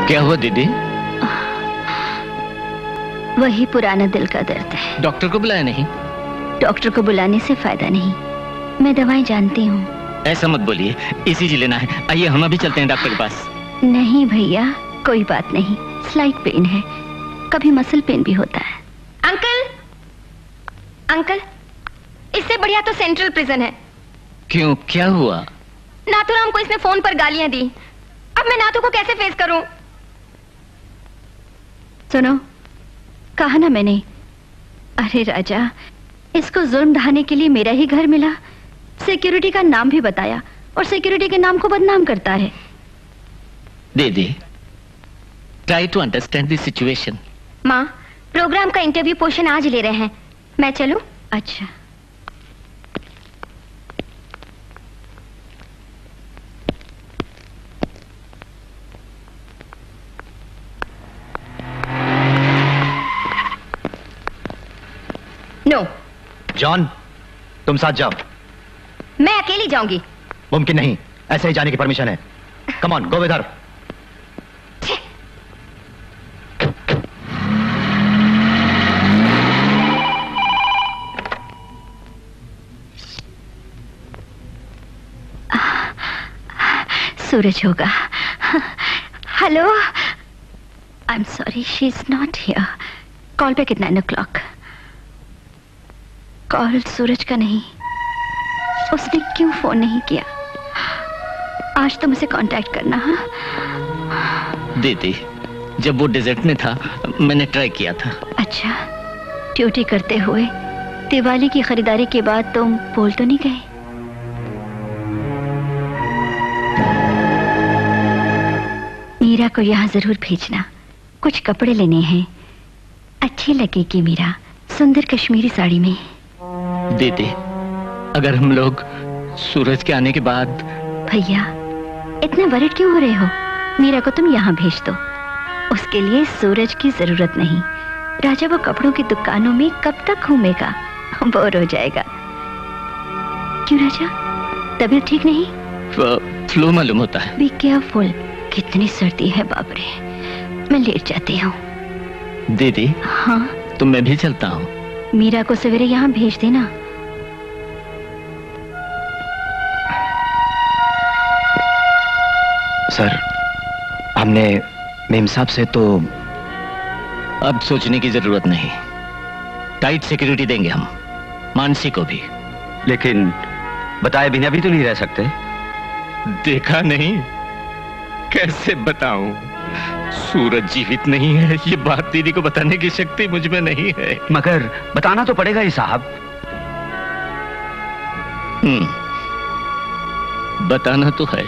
क्या हुआ दीदी? वही पुराना दिल का दर्द है। डॉक्टर को बुलाया नहीं? डॉक्टर को बुलाने से फायदा नहीं, मैं दवाएं जानती हूँ। ऐसा मत बोलिए, ईसीजी लेना है। आइए हम अभी चलते हैं डॉक्टर के पास। नहीं भैया, कोई बात नहीं, स्लाइट पेन है, कभी मसल पेन भी होता है। अंकल, अंकल, इससे बढ़िया तो सेंट्रल प्रिजन है। क्यों, क्या हुआ? नाथूराम को इसने फोन पर गालियां दी। अब मैं नाथू को कैसे फेस करूं? सुनो, कहा ना मैंने, अरे राजा, इसको जुल्म ढाने के लिए मेरा ही घर मिला, सिक्योरिटी का नाम भी बताया और सिक्योरिटी के नाम को बदनाम करता है। दीदी, try to understand the situation. माँ, प्रोग्राम का इंटरव्यू पोर्शन आज ले रहे हैं, मैं चलूं? अच्छा। नो। जॉन, तुम साथ जाओ। मैं अकेली जाऊंगी। मुमकिन नहीं, ऐसे ही जाने की परमिशन है। Come on, go with her. Suraj होगा। Hello, I am sorry, she is not here. Call back at 9 o'clock। Call Suraj का नहीं, उसने क्यों फोन नहीं किया? आज तो मुझे कांटेक्ट करना। हाँ दीदी, जब वो डेजर्ट में था मैंने ट्राई किया था। अच्छा, ड्यूटी करते हुए दिवाली की खरीदारी के बाद तुम बोल तो नहीं गए? मीरा को यहाँ जरूर भेजना, कुछ कपड़े लेने हैं, अच्छी लगेगी मीरा सुंदर कश्मीरी साड़ी में। दीदी, अगर हम लोग सूरज के आने के बाद। भैया, इतने वरिड क्यों हो रहे हो? मीरा को तुम यहाँ भेज दो, उसके लिए सूरज की जरूरत नहीं। राजा वो कपड़ों की दुकानों में कब तक घूमेगा, बोर हो जाएगा। क्यों राजा, तबीयत ठीक नहीं? फ्लू मालूम होता है। बी केयरफुल, कितनी सर्दी है बाप रे। मैं लेट जाती हूँ। दीदी। हाँ? तो मैं भी चलता हूँ। मीरा को सवेरे यहाँ भेज देना। सर, हमने मेम साहब से तो। अब सोचने की जरूरत नहीं, टाइट सिक्योरिटी देंगे हम, मानसी को भी। लेकिन बताए बिना भी तो नहीं रह सकते। देखा नहीं, कैसे बताऊं? सूरज जीवित नहीं है, ये बात दीदी को बताने की शक्ति मुझ में नहीं है। मगर बताना तो पड़ेगा ही साहब। बताना तो है।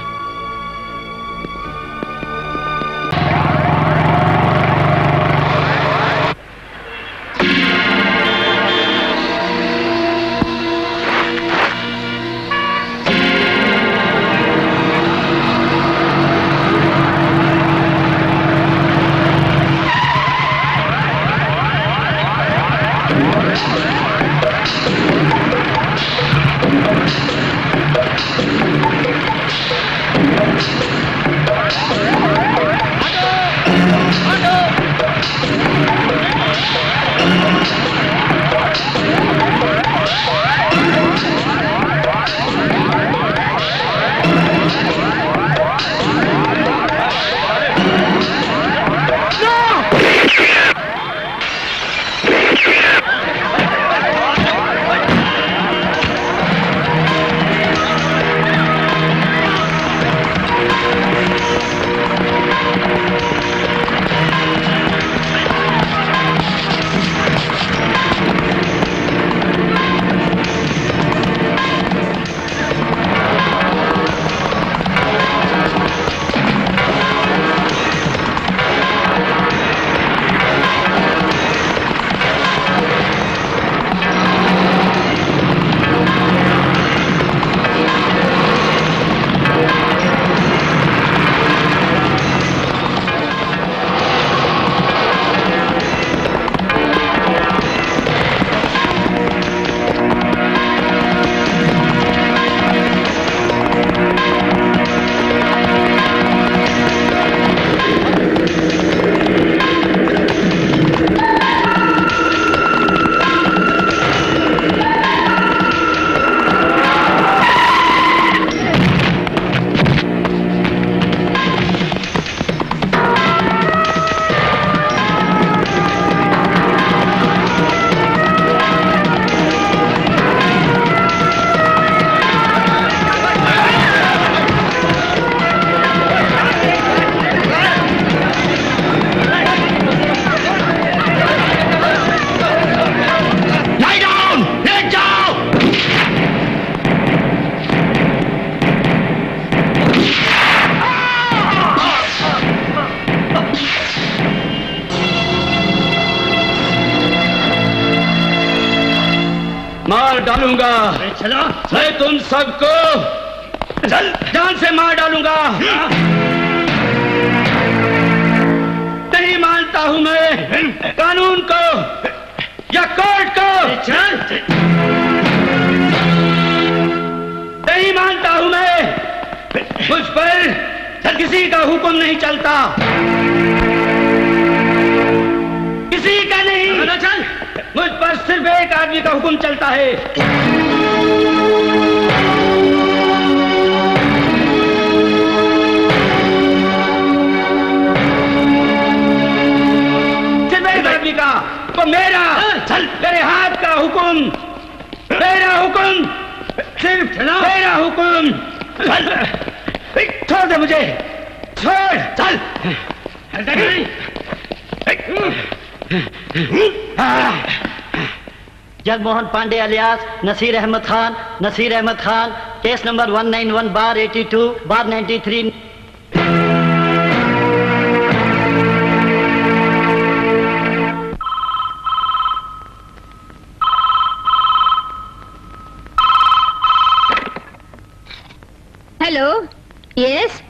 डालूंगा। चलो, मैं तुम सबको जान से मार डालूंगा। नहीं मानता हूं मैं कानून को या कोर्ट को। नहीं मानता हूं मैं, मुझ पर किसी का हुक्म नहीं चलता, किसी का नहीं। चल, मुझ पर सिर्फ एक आदमी का हुक्म चलता है। सिर्फ एक आदमी का, वो मेरा। चल, मेरे हाथ का हुक्म, मेरा हुक्म, सिर्फ मेरा हुक्म। चल, छोड़ दे मुझे, छोड़। चल, Jagmohan Pandey alias Naseer Ahmed Khan, case number 191/82/93। Hello, yes,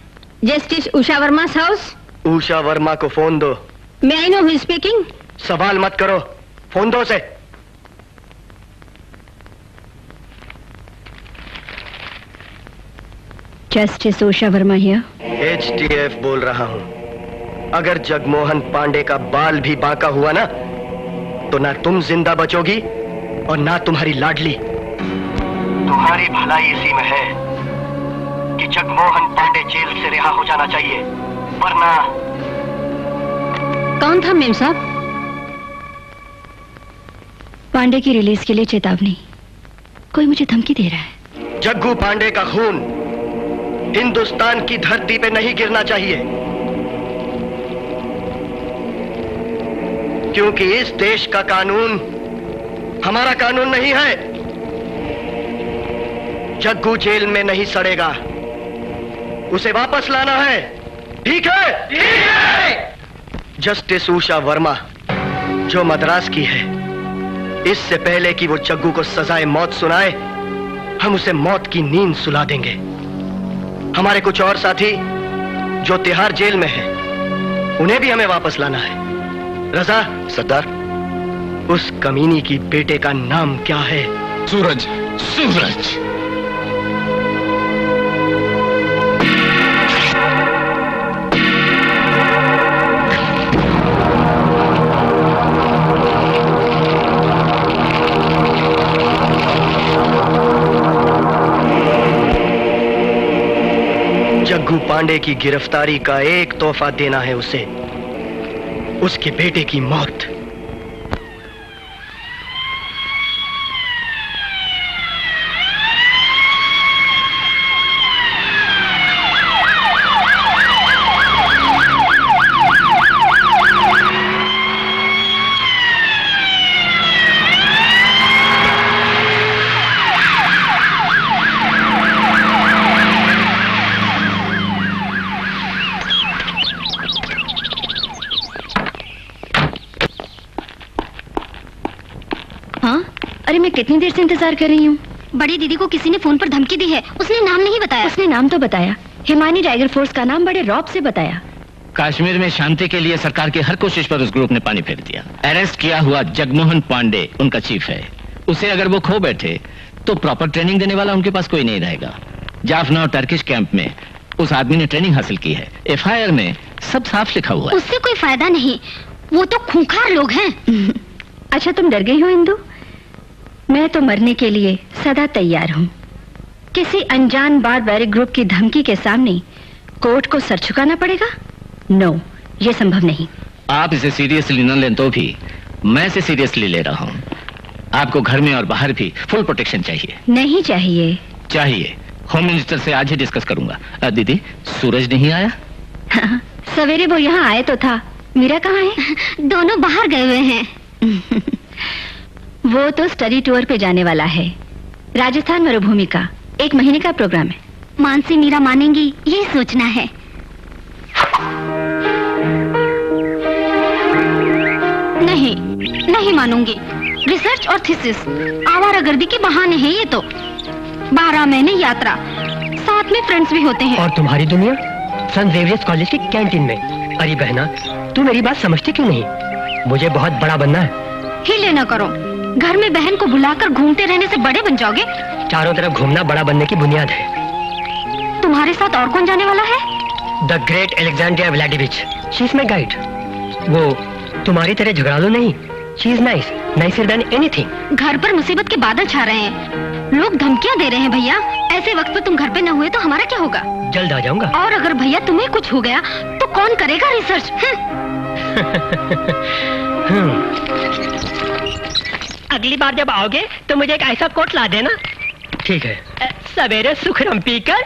justice Usha Verma house. Usha Verma को फोन दो। May I know who is speaking? सवाल मत करो, फोन दो से। Justice Usha Verma here. HTF बोल रहा हूं। अगर जगमोहन पांडे का बाल भी बांका हुआ ना, तो ना तुम जिंदा बचोगी और ना तुम्हारी लाडली। तुम्हारी भलाई इसी में है कि जगमोहन पांडे जेल से रिहा हो जाना चाहिए, वरना। कौन था मेम साहब? पांडे की रिलीज के लिए चेतावनी। कोई मुझे धमकी दे रहा है। जग्गू पांडे का खून हिंदुस्तान की धरती पे नहीं गिरना चाहिए, क्योंकि इस देश का कानून हमारा कानून नहीं है। जग्गू जेल में नहीं सड़ेगा, उसे वापस लाना है। ठीक है? ठीक है। जस्टिस उषा वर्मा जो मद्रास की है, इससे पहले कि वो जग्गू को सजाए मौत सुनाए, हम उसे मौत की नींद सुला देंगे। हमारे कुछ और साथी जो तिहाड़ जेल में हैं, उन्हें भी हमें वापस लाना है। रजा। सरदार। उस कमीनी की बेटे का नाम क्या है? सूरज। सूरज। जग्गू पांडे की गिरफ्तारी का एक तोहफा देना है उसे, उसके बेटे की मौत। कितनी देर से इंतजार कर रही हूँ। बड़ी दीदी को किसी ने फोन पर धमकी दी है, उसने नाम नहीं बताया। उसने नाम तो बताया, हिमानी टाइगर फोर्स का नाम बड़े रौब से बताया। कश्मीर में शांति के लिए सरकार की हर कोशिश पर उस ग्रुप ने पानी फेर दिया। अरेस्ट किया हुआ जगमोहन पांडे उनका चीफ है। उसे अगर वो खो बैठे तो प्रॉपर ट्रेनिंग देने वाला उनके पास कोई नहीं रहेगा। जाफना और टर्किश कैंप में उस आदमी ने ट्रेनिंग हासिल की है। FIR में सब साफ लिखा हुआ है। उससे कोई फायदा नहीं, वो तो खूंखार लोग हैं। अच्छा, तुम डर गई हो इंदु? मैं तो मरने के लिए सदा तैयार हूँ। किसी अनजान बारबैरिक ग्रुप की धमकी के सामने कोर्ट को सर झुकाना पड़ेगा? नो, ये संभव नहीं। आप इसे सीरियसली न लें तो भी मैं इसे सीरियसली ले रहा हूँ। आपको घर में और बाहर भी फुल प्रोटेक्शन चाहिए। नहीं चाहिए। चाहिए। होम मिनिस्टर से आज ही डिस्कस करूंगा। दीदी, सूरज नहीं आया? हाँ, सवेरे वो यहाँ आए तो था। मीरा कहाँ है? दोनों बाहर गए हुए हैं। वो तो स्टडी टूर पे जाने वाला है, राजस्थान मरुभूमि का। 1 महीने का प्रोग्राम है। मानसी मीरा मानेंगी, ये सोचना है। नहीं, नहीं मानूंगी। रिसर्च और थीसिस, आवारागर्दी के बहाने हैं ये तो। 12 महीने यात्रा, साथ में फ्रेंड्स भी होते हैं। और तुम्हारी दुनिया सन जेवियर्स कॉलेज की कैंटीन में। अरे बहना, तू मेरी बात समझती क्यों नहीं? मुझे बहुत बड़ा बनना है। हिले न करो, घर में बहन को बुलाकर घूमते रहने से बड़े बन जाओगे। चारों तरफ घूमना बड़ा बनने की बुनियाद है। तुम्हारे साथ और कौन जाने वाला है? The great Alexandria Vladimirovich, she is my guide. वो तुम्हारी तरह झगड़ालू नहीं, she is nice, nicer than anything. घर पर मुसीबत के बादल छा रहे हैं, लोग धमकियां दे रहे हैं भैया। ऐसे वक्त पर तुम घर पे न हुए तो हमारा क्या होगा? जल्द आ जाऊंगा। और अगर भैया तुम्हें कुछ हो गया तो कौन करेगा रिसर्च? अगली बार जब आओगे तो मुझे एक ऐसा कोट ला देना। ठीक है। सवेरे सुखराम पीकर।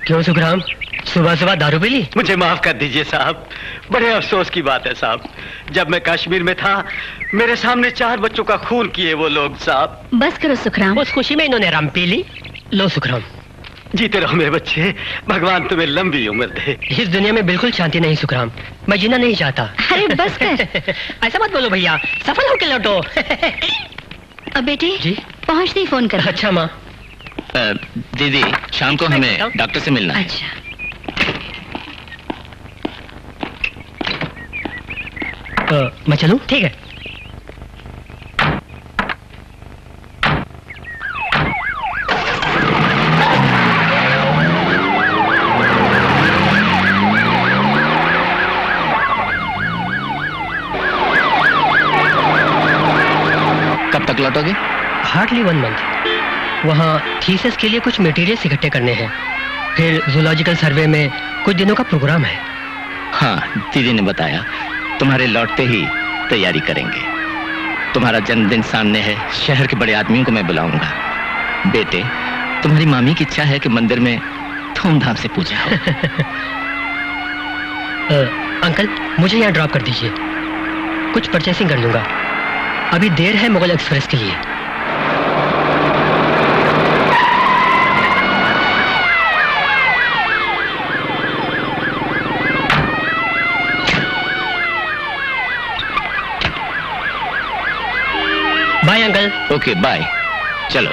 क्यों सुखराम, सुबह सुबह दारू पी ली? मुझे माफ कर दीजिए साहब, बड़े अफसोस की बात है साहब। जब मैं कश्मीर में था, मेरे सामने 4 बच्चों का खून किए वो लोग साहब। बस करो सुखराम। उस खुशी में इन्होंने रम पी ली। लो सुखराम। जीते रहो मेरे बच्चे, भगवान तुम्हें लंबी उम्र दे। इस दुनिया में बिल्कुल शांति नहीं सुखराम, मैं जीना नहीं चाहता। अरे बस कर। ऐसा मत बोलो भैया, सफल होके लौटो। अब बेटी जी पहुंचते ही फोन कर। अच्छा माँ। दीदी, शाम को हमें डॉक्टर से मिलना है। अच्छा। मैं चलूं? ठीक है। कब तक लौटोगे? Hardly 1 month. वहाँ थीसिस के लिए कुछ मटेरियल्स इकट्ठे करने हैं, फिर जूलॉजिकल सर्वे में कुछ दिनों का प्रोग्राम है। हाँ, दीदी ने बताया। तुम्हारे लौटते ही तैयारी करेंगे। तुम्हारा जन्मदिन सामने है, शहर के बड़े आदमियों को मैं बुलाऊंगा। बेटे, तुम्हारी मामी की इच्छा है कि मंदिर में धूमधाम से पूजा हो। अंकल, मुझे यहाँ ड्रॉप कर दीजिए, कुछ परचेसिंग कर लूंगा। अभी देर है मुगल एक्सप्रेस के लिए। Bye uncle. Okay bye. चलो।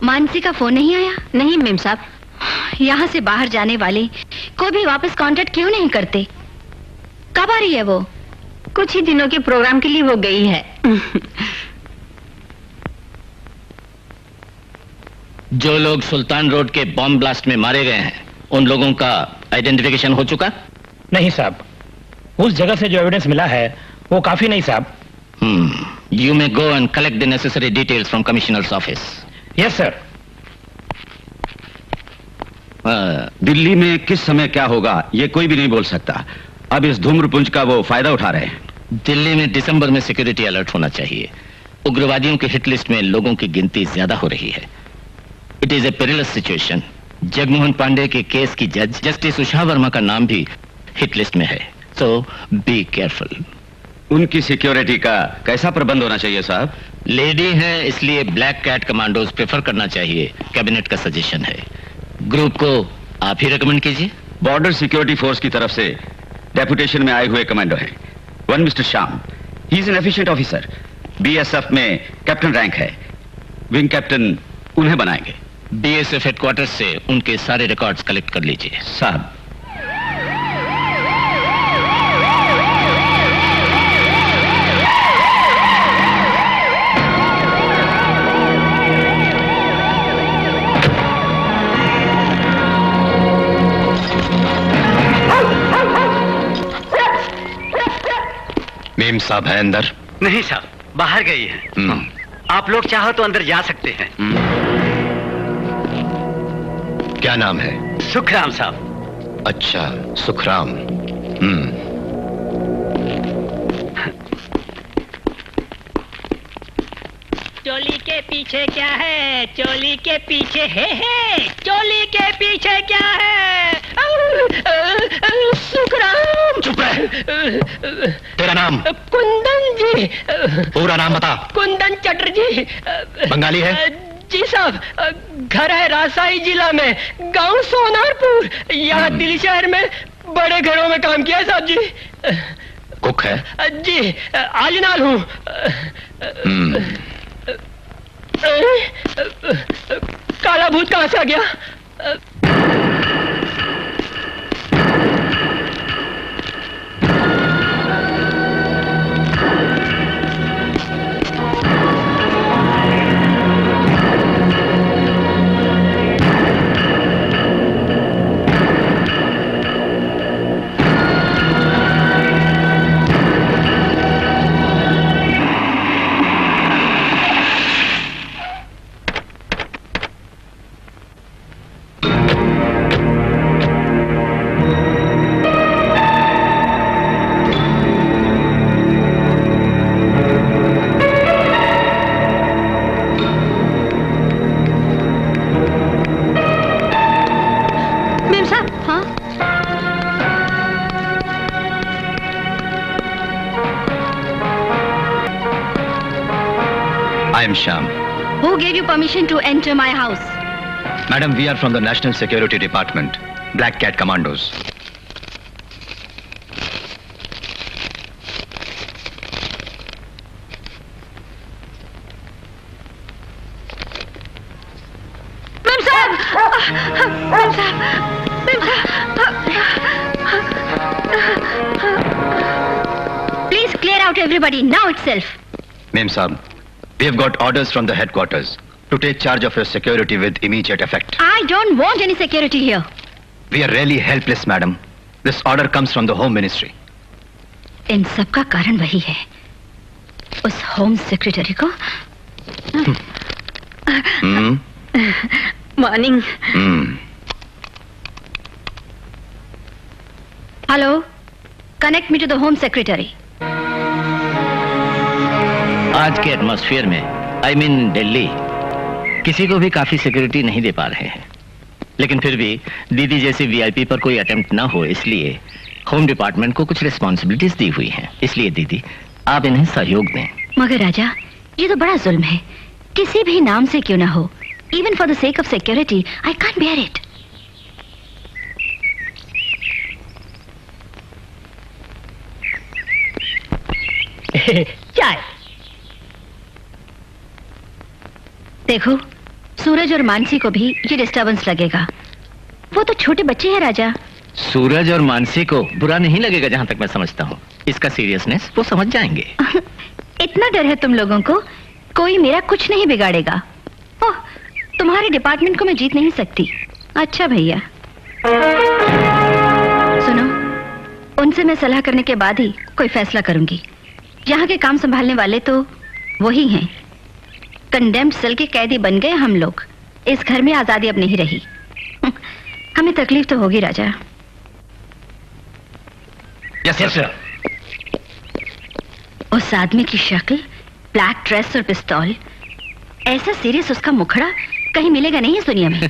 मानसी का फोन नहीं आया? नहीं मेम साहब, यहाँ से बाहर जाने वाले कोई भी वापस कांटेक्ट क्यों नहीं करते? कब आ रही है वो? कुछ ही दिनों के प्रोग्राम के लिए वो गई है। जो लोग सुल्तान रोड के बॉम्ब ब्लास्ट में मारे गए हैं, उन लोगों का आइडेंटिफिकेशन हो चुका? नहीं साहब, उस जगह से जो एविडेंस मिला है वो काफी नहीं साहब। You may go and collect the necessary details from Commissioner's office. Yes sir. Delhi में किस समय क्या होगा ये कोई भी नहीं बोल सकता। अब इस धूम्रपुंज का वो फायदा उठा रहे हैं। दिल्ली में दिसंबर में सिक्योरिटी अलर्ट होना चाहिए। उग्रवादियों की हिट लिस्ट में लोगों की गिनती ज्यादा हो रही है। It is a perilous situation. Jagmohan Pandey के केस की जज जस्टिस उषा वर्मा का नाम भी हिट लिस्ट में है, सो बी केयरफुल। उनकी सिक्योरिटी का कैसा प्रबंध होना चाहिए साहब? लेडी है इसलिए ब्लैक कैट कमांडोज प्रेफर करना चाहिए, कैबिनेट का सजेशन है। ग्रुप को आप ही रेकमेंड कीजिए। बॉर्डर सिक्योरिटी फोर्स की तरफ से डेपुटेशन में आए हुए कमांडो हैं। 1 mister Shyam, he is an efficient officer, BSF में कैप्टन रैंक है। विंग कैप्टन उन्हें बनाएंगे। बीएसएफ हेडक्वार्टर से उनके सारे रिकॉर्ड्स कलेक्ट कर लीजिए। साहब, मेम साहब है अंदर? नहीं साहब, बाहर गई है। आप लोग चाहो तो अंदर जा सकते हैं। क्या नाम है? सुखराम साहब। अच्छा, सुखराम। चोली के पीछे क्या है? चोली के पीछे है। चोली के पीछे क्या है? सुखराम। चुप रह। तेरा नाम? कुंदन जी। पूरा नाम बता। कुंदन चटर्जी। बंगाली है? जी साहब, घर है राजशाही जिला में, गांव सोनारपुर। यहाँ दिल्ली शहर में बड़े घरों में काम किया है साहब जी। कुक है? जी, आलिनाल हूँ। काला भूत कहाँ से आ गया? I am Shyam. Who gave you permission to enter my house? Madam, we are from the National Security Department, Black Cat Commandos. Ma'am sahab! Ma'am sahab! Ma'am sahab! Please clear out everybody now itself. Ma'am Saab, we have got orders from the headquarters to take charge of your security with immediate effect. I don't want any security here. We are really helpless, madam. This order comes from the Home Ministry. इन सब का कारण वही है, उस home secretary को। Morning. Hello, connect me to the home secretary. आज के atmosphere में, आई मीन दिल्ली, किसी को भी काफी सिक्योरिटी नहीं दे पा रहे हैं। लेकिन फिर भी दीदी जैसे वीआईपी पर कोई अटेम्प्ट ना हो, इसलिए होम डिपार्टमेंट को कुछ रिस्पॉन्सिबिलिटीज दी हुई हैं। इसलिए दीदी आप इन्हें सहयोग दें। मगर राजा, ये तो बड़ा जुल्म है, किसी भी नाम से क्यों ना हो। Even for the sake of security I can't bear it. चाय। देखो, सूरज और मानसी को भी ये डिस्टर्बेंस लगेगा। वो तो छोटे बच्चे हैं राजा। सूरज और मानसी को बुरा नहीं लगेगा, जहां तक मैं समझता हूँ। इसका सीरियसनेस वो समझ जाएंगे। इतना डर है तुम लोगों को, कोई मेरा कुछ नहीं बिगाड़ेगा। ओह, तुम्हारे डिपार्टमेंट को मैं जीत नहीं सकती। अच्छा भैया, सुनो, उनसे मैं सलाह करने के बाद ही कोई फैसला करूंगी। यहाँ के काम संभालने वाले तो वही हैं। कंडेम्ड सेल के कैदी बन गए हम लोग। इस घर में आजादी अब नहीं रही। हमें तकलीफ तो होगी राजा। Yes sir. उस आदमी की शक्ल, ब्लैक ड्रेस और पिस्तौल, ऐसा सीरियस उसका मुखड़ा कहीं मिलेगा नहीं इस दुनिया में।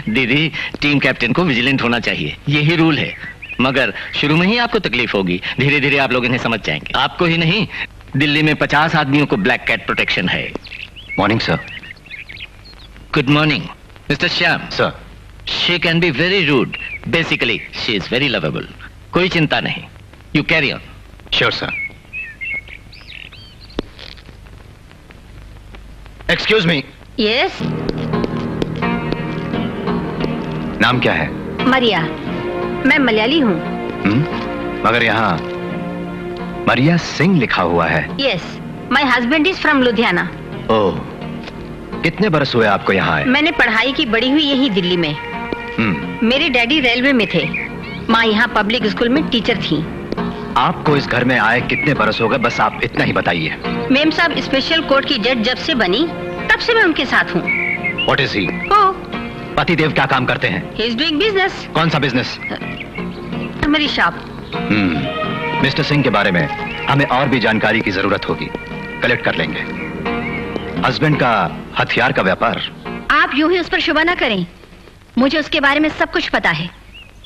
दीदी, टीम कैप्टन को विजिलेंट होना चाहिए, यही रूल है। मगर शुरू में ही आपको तकलीफ होगी, धीरे धीरे आप लोग इन्हें समझ जाएंगे। आपको ही नहीं, दिल्ली में 50 आदमियों को ब्लैक कैट प्रोटेक्शन है। Morning sir. Good morning mister Shyam. Sir, she can be very rude, basically she is very lovable. कोई चिंता नहीं, you carry on. Sure sir. Excuse me. Yes. नाम क्या है? मरिया। मैं मलयाली हूँ। मगर यहाँ मरिया सिंह लिखा हुआ है। Yes, my husband is from Ludhiana. Oh, कितने बरस हुए आपको यहाँ आए? मैंने पढ़ाई की बड़ी हुई यही दिल्ली में। मेरे डैडी रेलवे में थे, माँ यहाँ पब्लिक स्कूल में टीचर थी। आपको इस घर में आए कितने बरस हो गए, बस आप इतना ही बताइए। मेम साहब, स्पेशल कोर्ट की जज जब से बनी तब से मैं उनके साथ हूँ। What is he? पतिदेव क्या काम करते हैं? He is doing business. कौन सा बिजनेस? मेरी शॉप। मिस्टर सिंह के बारे में हमें और भी जानकारी की जरूरत होगी, कलेक्ट कर लेंगे। हस्बैंड का हथियार का व्यापार। आप यूं ही उस पर शुबा ना करें, मुझे उसके बारे में सब कुछ पता है।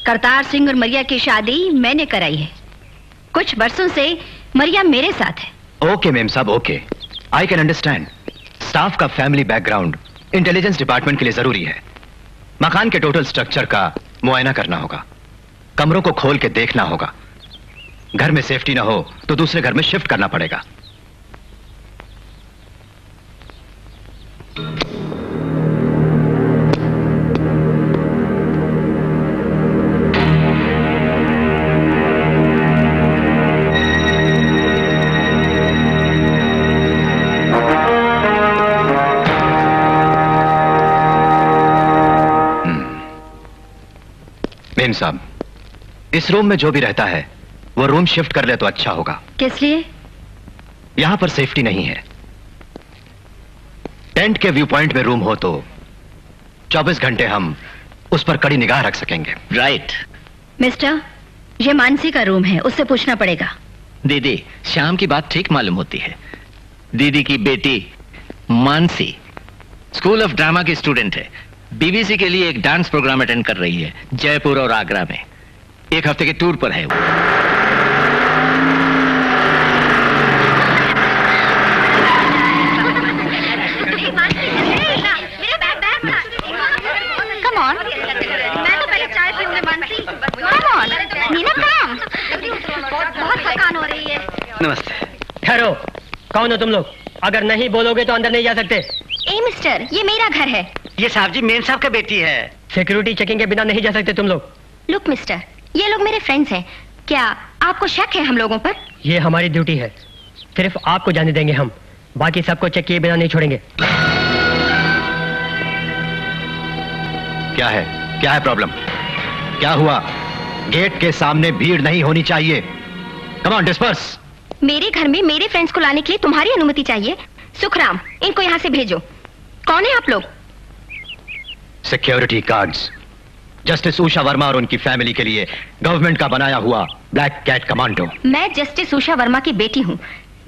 करतार सिंह और मरिया की शादी मैंने कराई है। कुछ बरसों से मरिया मेरे साथ है। ओके मेम साहब, okay, I can understand. Staff का फैमिली बैकग्राउंड इंटेलिजेंस डिपार्टमेंट के लिए जरूरी है। मकान के टोटल स्ट्रक्चर का मुआयना करना होगा, कमरों को खोल के देखना होगा। घर में सेफ्टी ना हो तो दूसरे घर में शिफ्ट करना पड़ेगा। मेम साहब, इस रूम में जो भी रहता है वो रूम शिफ्ट कर ले तो अच्छा होगा। किस लिए? यहां पर सेफ्टी नहीं है। टेंट के व्यू पॉइंट में रूम हो तो 24 घंटे हम उस पर कड़ी निगाह रख सकेंगे। राइट। मिस्टर, ये मानसी का रूम है, उससे पूछना पड़ेगा। दीदी, श्याम की बात ठीक मालूम होती है। दीदी की बेटी मानसी स्कूल ऑफ ड्रामा की स्टूडेंट है। बीबीसी के लिए एक डांस प्रोग्राम अटेंड कर रही है जयपुर और आगरा में। एक हफ्ते के टूर पर है वो। Come on. मैं तो पहले चाय पीऊंगी मानसी। Come on. नीना काम। बहुत थकान हो रही है। नमस्ते। ठहरो, कौन हो तुम लोग? अगर नहीं बोलोगे तो अंदर नहीं जा सकते। ए मिस्टर, ये मेरा घर है। ये साहब जी मेन साहब का बेटी है। सिक्योरिटी चेकिंग के बिना नहीं जा सकते तुम लोग। लुक मिस्टर, ये लोग मेरे फ्रेंड्स हैं। क्या आपको शक है हम लोगों पर? ये हमारी ड्यूटी है, सिर्फ आपको जाने देंगे हम, बाकी सबको चेक किए बिना नहीं छोड़ेंगे। क्या है, क्या है प्रॉब्लम? क्या हुआ? गेट के सामने भीड़ नहीं होनी चाहिए। Come on, disperse. मेरे घर में मेरे फ्रेंड्स को लाने के लिए तुम्हारी अनुमति चाहिए। सुखराम, इनको यहाँ से भेजो। कौन है आप लोग? Security guards, justice Usha Verma और उनकी फैमिली के लिए गवर्नमेंट का बनाया हुआ ब्लैक कैट कमांडो। मैं जस्टिस उषा वर्मा की बेटी हूँ,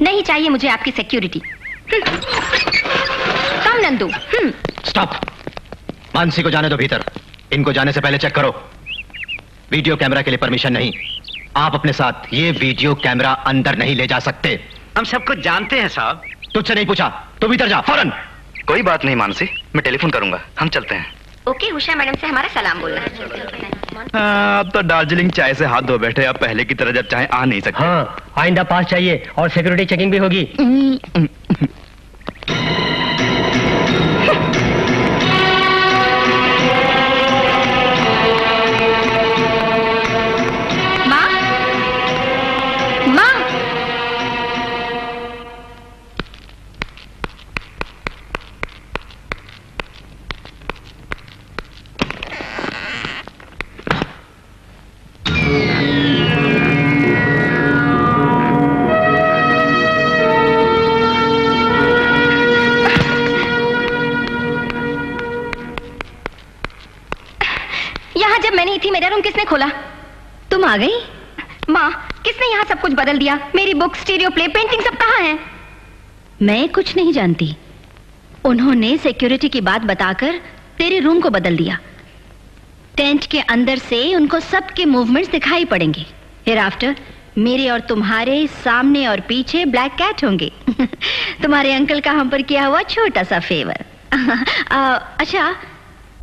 नहीं चाहिए मुझे आपकी सिक्योरिटी। कम नंदू। स्टॉप। मानसी को जाने दो भीतर। इनको जाने से पहले चेक करो। वीडियो कैमरा के लिए परमिशन नहीं। आप अपने साथ ये वीडियो कैमरा अंदर नहीं ले जा सकते। हम सब कुछ जानते हैं साहब। तुझसे नहीं पूछा, तू भीतर जा फौरन। कोई बात नहीं मानसी, मैं टेलीफोन करूंगा। हम चलते हैं। ओके, उषा मैडम से हमारा सलाम बोलना। अब तो दार्जिलिंग चाय से हाथ धो बैठे, अब पहले की तरह जब चाहे आ नहीं सकते। हाँ, आइंदा पास चाहिए और सिक्योरिटी चेकिंग भी होगी। माँ, माँ, जब मैं नहीं थी मेरा रूम किसने खोला? तुम आ गई? माँ, किसने यहाँ सब कुछ बदल दिया? मेरी बुक, स्टीरियो प्ले, पेंटिंग सब कहाँ हैं? मैं कुछ नहीं जानती। उन्होंने सिक्योरिटी की बात बताकर तेरे रूम को बदल दिया। टेंट के अंदर से उनको सबके मूवमेंट्स दिखाई पड़ेंगे। फिर आफ्टर मेरे और तुम्हारे सामने और पीछे ब्लैक कैट होंगे। तुम्हारे अंकल का हम पर किया हुआ छोटा सा फेवर। अच्छा,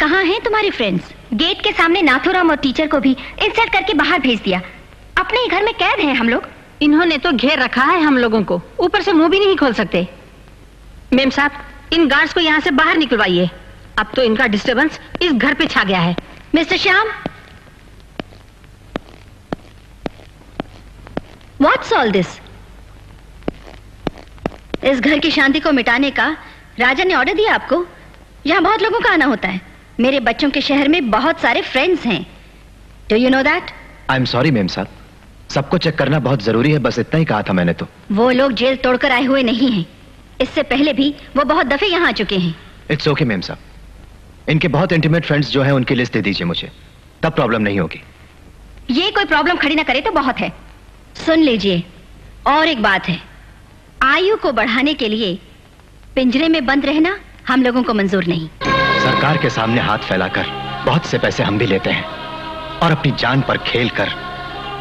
कहाँ हैं तुम्हारे फ्रेंड्स? गेट के सामने नाथूराम और टीचर को भी इंसल्ट करके बाहर भेज दिया। अपने ही घर में कैद हैं हम लोग। इन्होंने तो घेर रखा है हम लोगों को, ऊपर से मुंह भी नहीं खोल सकते। मेम साहब, इन गार्ड्स को यहाँ से बाहर निकलवाइए। अब तो इनका डिस्टर्बेंस इस घर पे छा गया है। Mister Shyam, what's all this? इस घर की शांति को मिटाने का राजा ने ऑर्डर दिया आपको? यहाँ बहुत लोगों का आना होता है। मेरे बच्चों के शहर में बहुत सारे फ्रेंड्स हैं। Do you know that? I am sorry ma'am साहब, सबको चेक करना बहुत जरूरी है, बस इतना ही कहा था मैंने तो। वो लोग जेल तोड़कर आए हुए नहीं हैं। इससे पहले भी वो बहुत दफे यहाँ आ चुके हैं। इट्स ओके मेम साहब, इनके बहुत इंटीमेट फ्रेंड्स जो हैं उनकी लिस्ट दे दीजिए मुझे, तब प्रॉब्लम नहीं होगी। ये कोई प्रॉब्लम खड़ी ना करे तो बहुत है। सुन लीजिए, और एक बात है, आयु को बढ़ाने के लिए पिंजरे में बंद रहना हम लोगों को मंजूर नहीं। सरकार के सामने हाथ फैलाकर बहुत से पैसे हम भी लेते हैं और अपनी जान पर खेलकर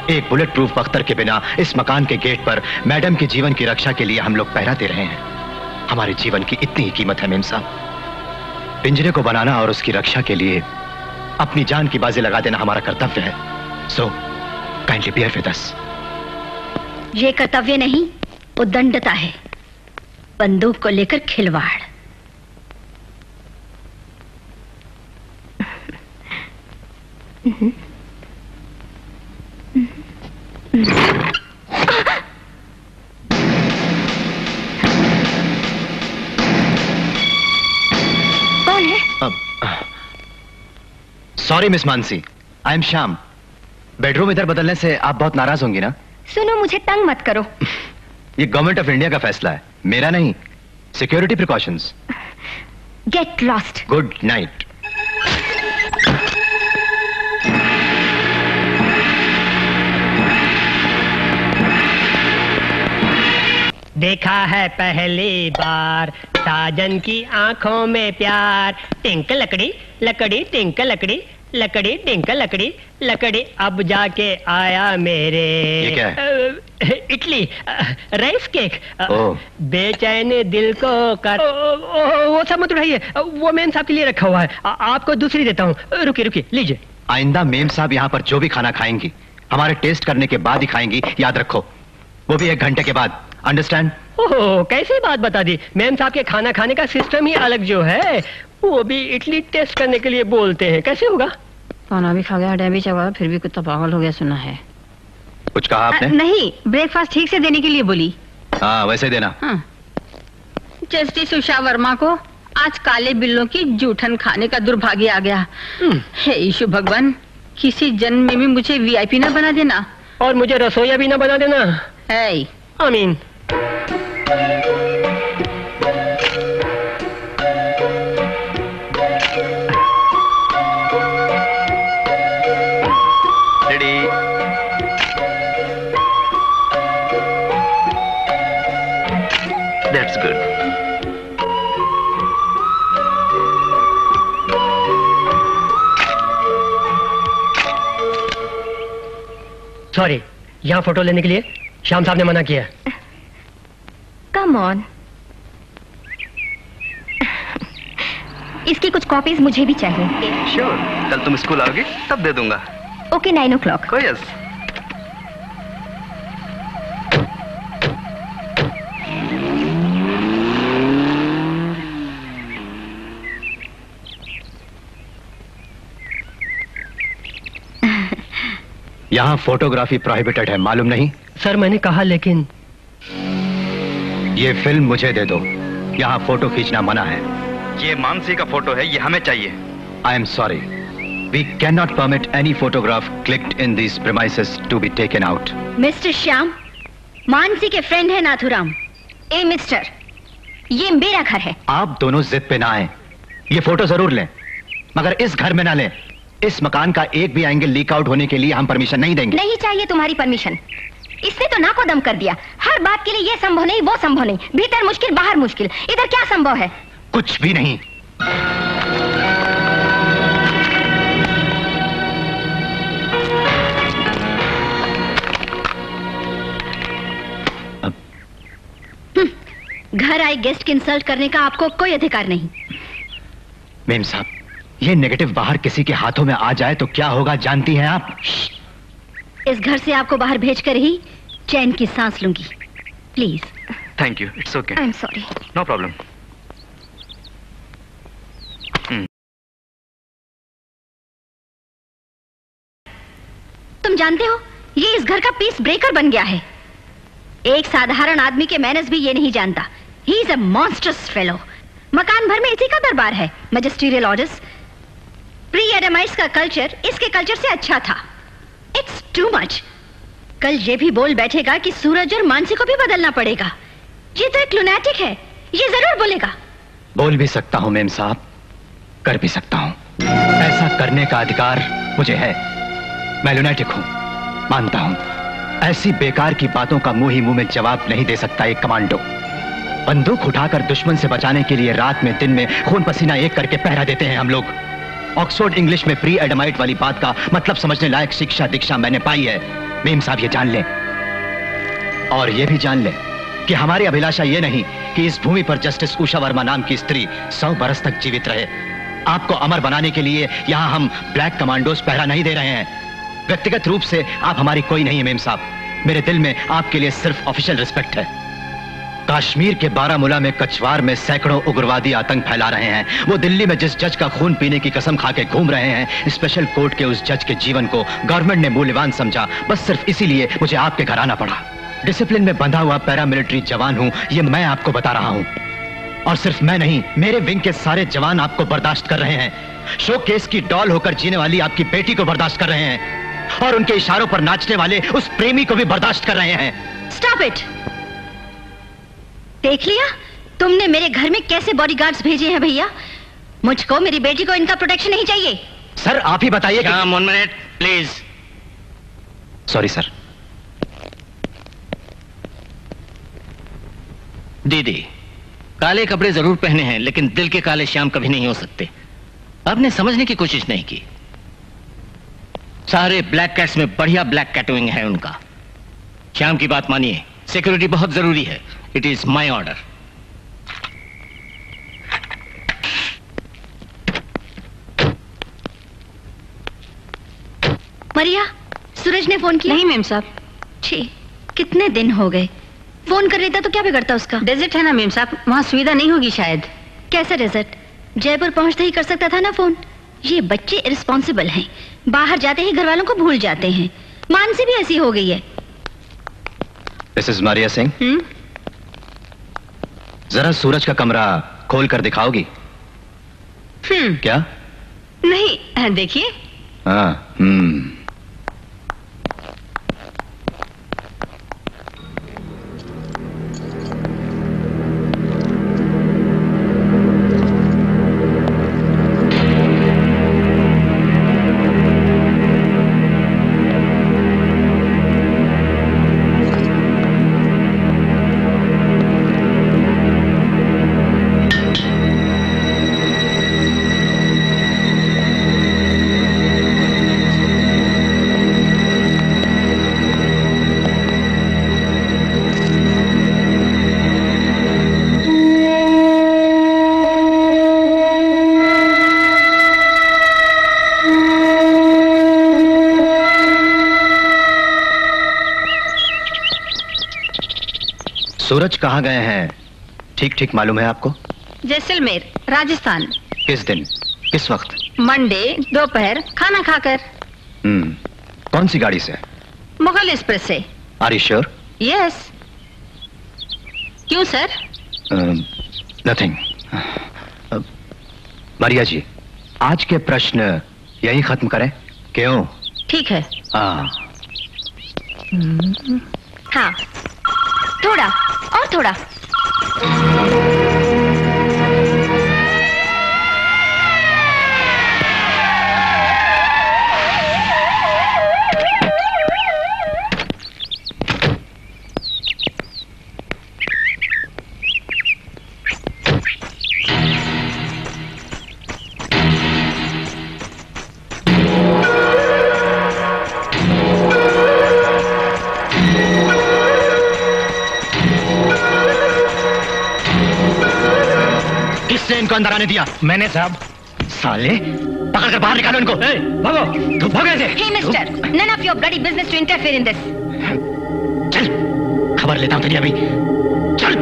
एक बुलेट प्रूफ बख्तर के बिना इस मकान के गेट पर मैडम के जीवन की रक्षा के लिए हम लोग पहरा दे रहे हैं। हमारे जीवन की इतनी ही कीमत है मेम साहब। पिंजरे को बनाना और उसकी रक्षा के लिए अपनी जान की बाजी लगा देना हमारा कर्तव्य है। So kindly bear with us. ये कर्तव्य नहीं, उद्दंडता है, बंदूक को लेकर खिलवाड़। कौन है? Sorry miss Mansi, I am Shyam. Bedroom इधर बदलने से आप बहुत नाराज होंगी ना? सुनो, मुझे तंग मत करो। ये गवर्नमेंट ऑफ इंडिया का फैसला है, मेरा नहीं। Security precautions. Get lost. Good night. देखा है पहली बार साजन की आंखों में प्यार। टिंक लकड़ी लकड़ी टिंक लकड़ी लकड़ी टिंक लकड़ी लकड़ी, अब जाके आया मेरे। ये क्या है? इडली, राइस केक, बेचैन दिल को कर। वो सब मत उठाइए, वो मेम साहब के लिए रखा हुआ है, आपको दूसरी देता हूँ। रुकिए रुकिए, लीजिए। आइंदा मेम साहब यहाँ पर जो भी खाना खाएंगी हमारे टेस्ट करने के बाद ही खाएंगी, याद रखो, वो भी 1 घंटे के बाद। अंडरस्टैंड? ओह, कैसी बात बता दी। मेम साहब के खाना खाने का सिस्टम ही अलग जो है, वो भी इडली टेस्ट करने के लिए बोलते हैं। कैसे होगा? खाना भी खा गया, हड्डियां भी चबा, फिर भी कुत्ता पागल हो गया सुना है। कुछ कहा आपने? नहीं, ब्रेकफास्ट ठीक से देने के लिए बोली। हाँ, वैसे देना। हाँ। जस्टिस उषा वर्मा को आज काले बिल्लों की जूठन खाने का दुर्भाग्य आ गया। हे ईशु भगवान, किसी जन्म में भी मुझे वीआईपी ना बना देना, और मुझे रसोईया भी ना बना देना। है आमीन। That's good. सॉरी, यहाँ फोटो लेने के लिए श्याम साहब ने मना किया। कम ऑन, इसकी कुछ कॉपीज मुझे भी चाहिए। श्योर, कल तुम स्कूल आओगी तब दे दूंगा। Okay, 9 o'clock। यस। यहाँ फोटोग्राफी प्रोहिबिटेड है, मालूम नहीं? सर मैंने कहा, लेकिन ये फिल्म मुझे दे दो, यहाँ फोटो खींचना मना है। ये मानसी का फोटो है, ये हमें चाहिए। I am sorry, we can not permit any photograph clicked in these premises to be taken out. Mister Shyam, Mansi के फ्रेंड है नाथुराम। ए मिस्टर, ये मेरा घर है। आप दोनों जिद पे ना आए, ये फोटो जरूर लें, मगर इस घर में ना लें। इस मकान का एक भी एंगल लीक आउट होने के लिए हम परमिशन नहीं देंगे। नहीं चाहिए तुम्हारी परमिशन। इसने तो नाको दम कर दिया। हर बात के लिए ये संभव नहीं, वो संभव नहीं, भीतर मुश्किल बाहर मुश्किल। इधर क्या संभव है? कुछ भी नहीं। घर आए गेस्ट की इंसल्ट करने का आपको कोई अधिकार नहीं। मेम साहब, ये नेगेटिव बाहर किसी के हाथों में आ जाए तो क्या होगा जानती हैं आप? इस घर से आपको बाहर भेजकर ही चैन की सांस लूंगी। Please. Thank you, it's okay. I am sorry. No problem. तुम जानते हो, ये इस घर का पीस ब्रेकर बन गया है। एक साधारण आदमी के मैनर्स भी ये नहीं जानता। He is a monstrous fellow. मकान भर में इसी का दरबार है। मैजिस्ट्रियल ऑर्डर्स, प्री एडमाइट्स का कल्चर इसके कल्चर से अच्छा था। It's too much. कल ये भी बोल बैठेगा कि सूरज और मानसी को भी बदलना पड़ेगा। ये तो एक लुनैटिक है, ये जरूर बोलेगा। बोल भी सकता हूं मेम साहब, कर भी सकता हूं। ऐसा करने का अधिकार मुझे है। मैं लुनैटिक हूं, मानता हूं। ऐसी बेकार की बातों का मुंह ही मुंह में जवाब नहीं दे सकता एक कमांडो। बंदूक उठाकर दुश्मन से बचाने के लिए रात में दिन में खून पसीना एक करके पहरा देते हैं हम लोग। ऑक्सफोर्ड इंग्लिश में प्री एडमाइट वाली बात का मतलब समझने लायक शिक्षा दीक्षा मैंने पाई है। मेम साहब ये जान लें, और ये भी जान लें कि हमारी अभिलाषा ये नहीं कि इस भूमि पर जस्टिस उषा वर्मा नाम की स्त्री 100 बरस तक जीवित रहे। आपको अमर बनाने के लिए यहां हम ब्लैक कमांडोज पहरा नहीं दे रहे हैं। व्यक्तिगत रूप से आप हमारी कोई नहीं है मेम साहब। मेरे दिल में आपके लिए सिर्फ ऑफिशियल रिस्पेक्ट है। कश्मीर के बारामूला में कचवार में सैकड़ों उग्रवादी आतंक फैला रहे हैं। वो दिल्ली में जिस जज का खून पीने की कसम खा के घूम रहे हैं, स्पेशल कोर्ट के उस जज के जीवन को गवर्नमेंट ने मूल्यवान समझा। बस सिर्फ इसीलिए मुझे आपके घर आना पड़ा। डिसिप्लिन में बंधा हुआ पैरामिलिट्री जवान हूं, ये मैं आपको बता रहा हूं। और सिर्फ मैं नहीं, मेरे विंग के सारे जवान आपको बर्दाश्त कर रहे हैं। शो केस की डॉल होकर जीने वाली आपकी बेटी को बर्दाश्त कर रहे हैं, और उनके इशारों पर नाचने वाले उस प्रेमी को भी बर्दाश्त कर रहे हैं। Stop it! देख लिया तुमने मेरे घर में कैसे बॉडीगार्ड्स भेजे हैं भैया। मुझको मेरी बेटी को इनका प्रोटेक्शन नहीं चाहिए। सर आप ही बताइए। One minute please. Sorry sir. दीदी, काले कपड़े जरूर पहने हैं, लेकिन दिल के काले श्याम कभी नहीं हो सकते। आपने समझने की कोशिश नहीं की। सारे ब्लैक कैट्स में बढ़िया ब्लैक कैटविंग है उनका। श्याम की बात मानिए, सिक्योरिटी बहुत जरूरी है। It is my order. Maria, Suraj ने फोन किया? नहीं मेम साहब। छी, कितने दिन हो गए। फोन कर लेता तो क्या बिगड़ता उसका। डेजर्ट है ना मेम साहब, वहाँ सुविधा नहीं होगी शायद। कैसा डेजर्ट? जयपुर पहुंचते ही कर सकता था ना फोन। ये बच्चे इरिस्पॉन्सिबल हैं, बाहर जाते ही घर वालों को भूल जाते हैं। मानसी भी ऐसी हो गई है। This is Maria Singh. जरा सूरज का कमरा खोल कर दिखाओगी? क्या? नहीं, देखिए। हाँ। सूरज कहाँ गए हैं ठीक ठीक मालूम है आपको? जैसलमेर, राजस्थान। किस दिन, किस वक्त? मंडे दोपहर खाना खाकर। कौन सी गाड़ी से? मुगल एक्सप्रेस से। Are you sure? यस। क्यों सर? नथिंग। मारिया जी, आज के प्रश्न यही खत्म करें? क्यों? ठीक है। हाँ, थोड़ा और थोड़ा। इनको अंदर आने दिया? मैंने साहब। साले, पकड़ कर बाहर निकालो इनको। भागो, तो भागो ऐसे। Hey mister, none of your bloody business to interfere in this. चल, खबर लेता हूं तेरी अभी। चल।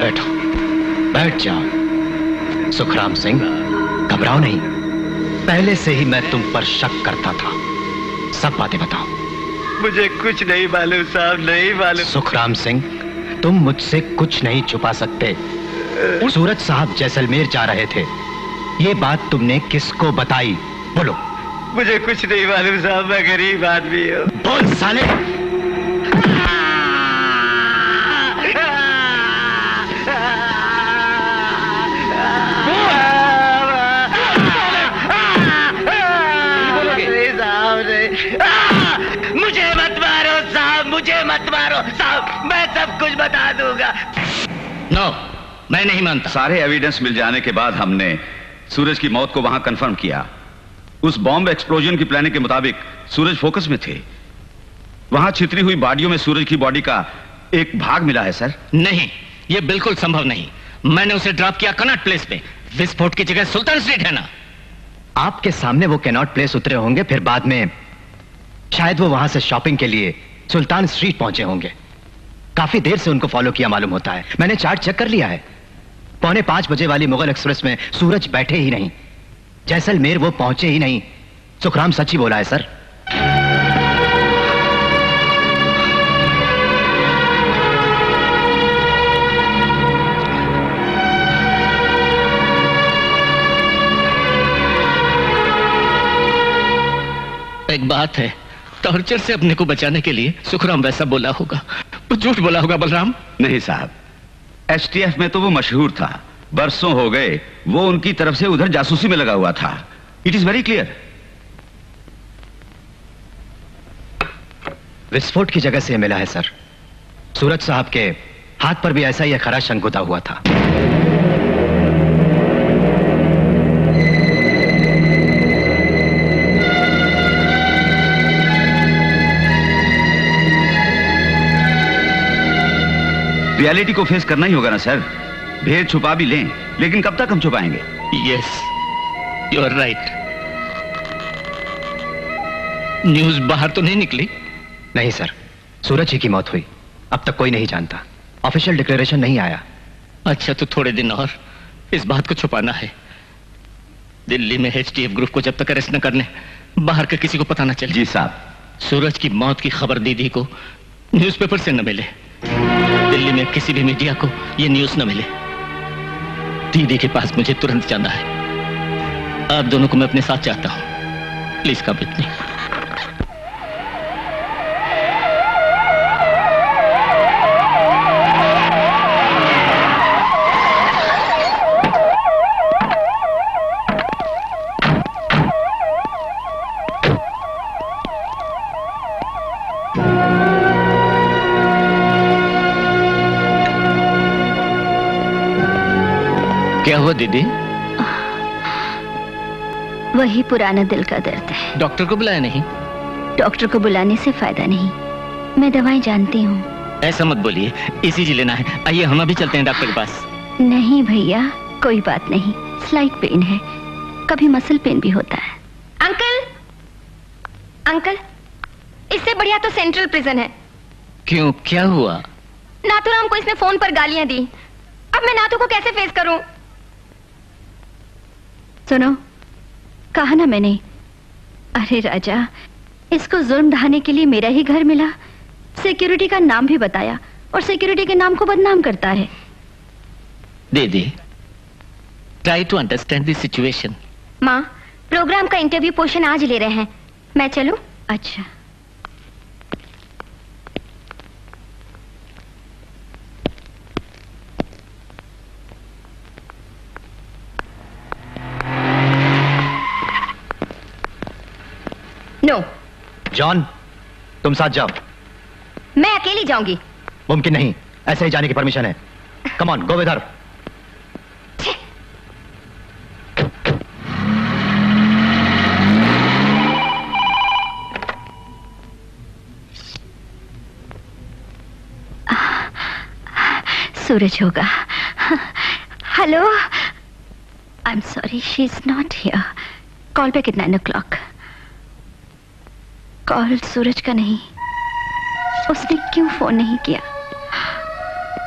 बैठो, बैठ जाओ। सुखराम सिंह, घबराओ नहीं। पहले से ही मैं तुम पर शक करता था। सब बातें बताओ। मुझे कुछ नहीं मालूम साहब, नहीं मालूम। सुखराम सिंह, तुम मुझसे कुछ नहीं छुपा सकते। सूरज साहब जैसलमेर जा रहे थे, ये बात तुमने किसको बताई? बोलो। मुझे कुछ नहीं मालूम साहब, मैं गरीब आदमी हूँ। बोल साले। मुझे मत मारो साहब, मुझे मत मारो साहब, मैं सब कुछ बता दूंगा। नो, मैं नहीं मानता। सारे एविडेंस मिल जाने के बाद हमने सूरज की मौत को वहां कंफर्म किया। उस बॉम्ब एक्सप्लोजन की प्लानिंग के मुताबिक सूरज फोकस में थे। वहां छितरी हुई बॉडियों में सूरज की बॉडी का एक भाग मिला है सर। नहीं, यह बिल्कुल संभव नहीं। मैंने उसे ड्रॉप किया कनॉट प्लेस पे। विस्फोट की जगह सुल्तान स्ट्रीट है ना। आपके सामने वो कैनॉट प्लेस उतरे होंगे, फिर बाद में शायद वो वहां से शॉपिंग के लिए सुल्तान स्ट्रीट पहुंचे होंगे। काफी देर से उनको फॉलो किया मालूम होता है। मैंने चार्ट चेक कर लिया है। 4:45 बजे वाली मुगल एक्सप्रेस में सूरज बैठे ही नहीं, जैसलमेर वो पहुंचे ही नहीं। सुखराम सच ही बोला है सर। एक बात है, टॉर्चर से अपने को बचाने के लिए सुखराम वैसा बोला होगा। वो झूठ बोला होगा बलराम। नहीं साहब, एसटीएफ में तो वो मशहूर था। बरसों हो गए वो उनकी तरफ से उधर जासूसी में लगा हुआ था। It is very clear. विस्फोट की जगह से मिला है सर। सूरज साहब के हाथ पर भी ऐसा ही खरा शंकुता हुआ था। रियलिटी को फेस करना ही होगा ना सर। भेद छुपा भी लें, लेकिन कब तक हम छुपाएंगे? Yes, you are right. News बाहर तो नहीं निकली? नहीं सर, सूरज ही की मौत हुई। अब तक कोई नहीं जानता। ऑफिशियल डिक्लेरेशन नहीं आया। अच्छा, तो थोड़े दिन और इस बात को छुपाना है। दिल्ली में एचटीएफ ग्रुप को जब तक अरेस्ट न कर लें, बाहर के किसी को पता न चले। जी साहब। सूरज की मौत की खबर दीदी को न्यूज़पेपर से न मिले, दिल्ली में किसी भी मीडिया को यह न्यूज न मिले। दीदी के पास मुझे तुरंत जाना है। आप दोनों को मैं अपने साथ चाहता हूं। Please come with me. क्या हुआ दीदी? वही पुराना दिल का दर्द है। डॉक्टर को बुलाया नहीं? डॉक्टर को बुलाने से फायदा नहीं। मैं दवाएं जानती हूँ। ऐसा मत बोलिए, ईसीजी लेना है। आइए हम अभी चलते हैं डॉक्टर के पास। नहीं भैया, कोई बात नहीं। स्लाइट पेन है, कभी मसल पेन भी होता है। अंकल, अंकल, इससे बढ़िया तो सेंट्रल प्रिजन है। क्यों, क्या हुआ? नाथूराम को इसने फोन पर गालियां दी। अब मैं नाथू को कैसे फेस करूं? सुनो, कहा ना मैंने। अरे राजा, इसको जुर्म ढाने के लिए मेरा ही घर मिला। सिक्योरिटी का नाम भी बताया और सिक्योरिटी के नाम को बदनाम करता है। दीदी, try to understand the situation. माँ, प्रोग्राम का इंटरव्यू पोर्शन आज ले रहे हैं, मैं चलूं? अच्छा। नो। जॉन, तुम साथ जाओ। मैं अकेली जाऊंगी। मुमकिन नहीं, ऐसे ही जाने की परमिशन है। Come on, go with her. Suraj होगा। Hello, I am sorry, she is not here. Call back at 9 o'clock। Call Suraj का नहीं। उसने क्यों फोन नहीं किया?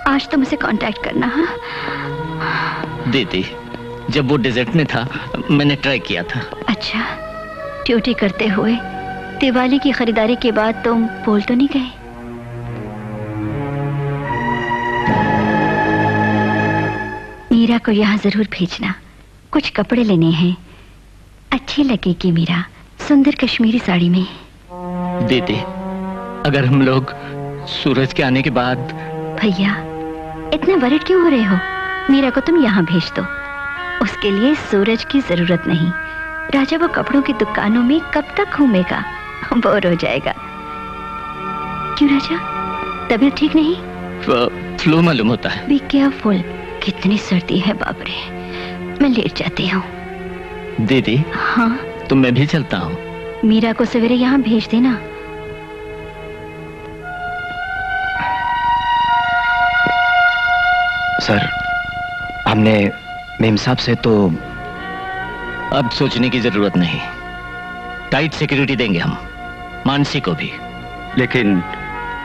आज तो मुझे कांटेक्ट करना। हाँ दीदी, जब वो डेजर्ट में था मैंने ट्राई किया था। अच्छा, ड्यूटी करते हुए दिवाली की खरीदारी के बाद तुम बोल तो नहीं गए? मीरा को यहाँ जरूर भेजना, कुछ कपड़े लेने हैं, अच्छी लगेगी मीरा सुंदर कश्मीरी साड़ी में। दीदी, अगर हम लोग सूरज के आने के बाद। भैया इतना वरिड क्यों हो रहे हो? मीरा को तुम यहाँ भेज दो, उसके लिए सूरज की जरूरत नहीं। राजा वो कपड़ों की दुकानों में कब तक घूमेगा, बोर हो जाएगा। क्यों राजा, तबीयत ठीक नहीं? फ्लू मालूम होता है। बी केयरफुल, कितनी सर्दी है बाप रे। मैं लेट जाती हूँ। दीदी। हाँ तो मैं भी चलता हूँ। मीरा को सवेरे यहाँ भेज देना। सर, हमने मेम साहब से तो अब सोचने की जरूरत नहीं, टाइट सिक्योरिटी देंगे हम, मानसी को भी। लेकिन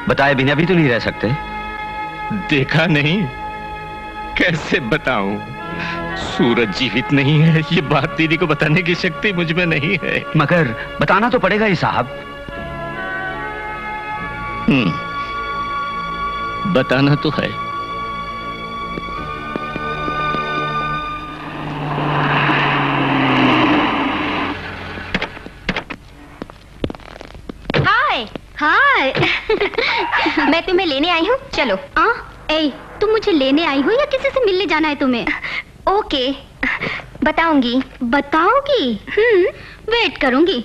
बताए बिना भी तो नहीं रह सकते। देखा नहीं, कैसे बताऊं? सूरज जीवित नहीं है, ये बात दीदी को बताने की शक्ति मुझ में नहीं है। मगर बताना तो पड़ेगा ही साहब। बताना तो है। हाय मैं तुम्हें लेने आई हूँ, चलो। ए, तुम मुझे लेने आई हो या किसी से मिलने जाना है तुम्हें? ओके, बताऊंगी। बताओगी? वेट करूंगी।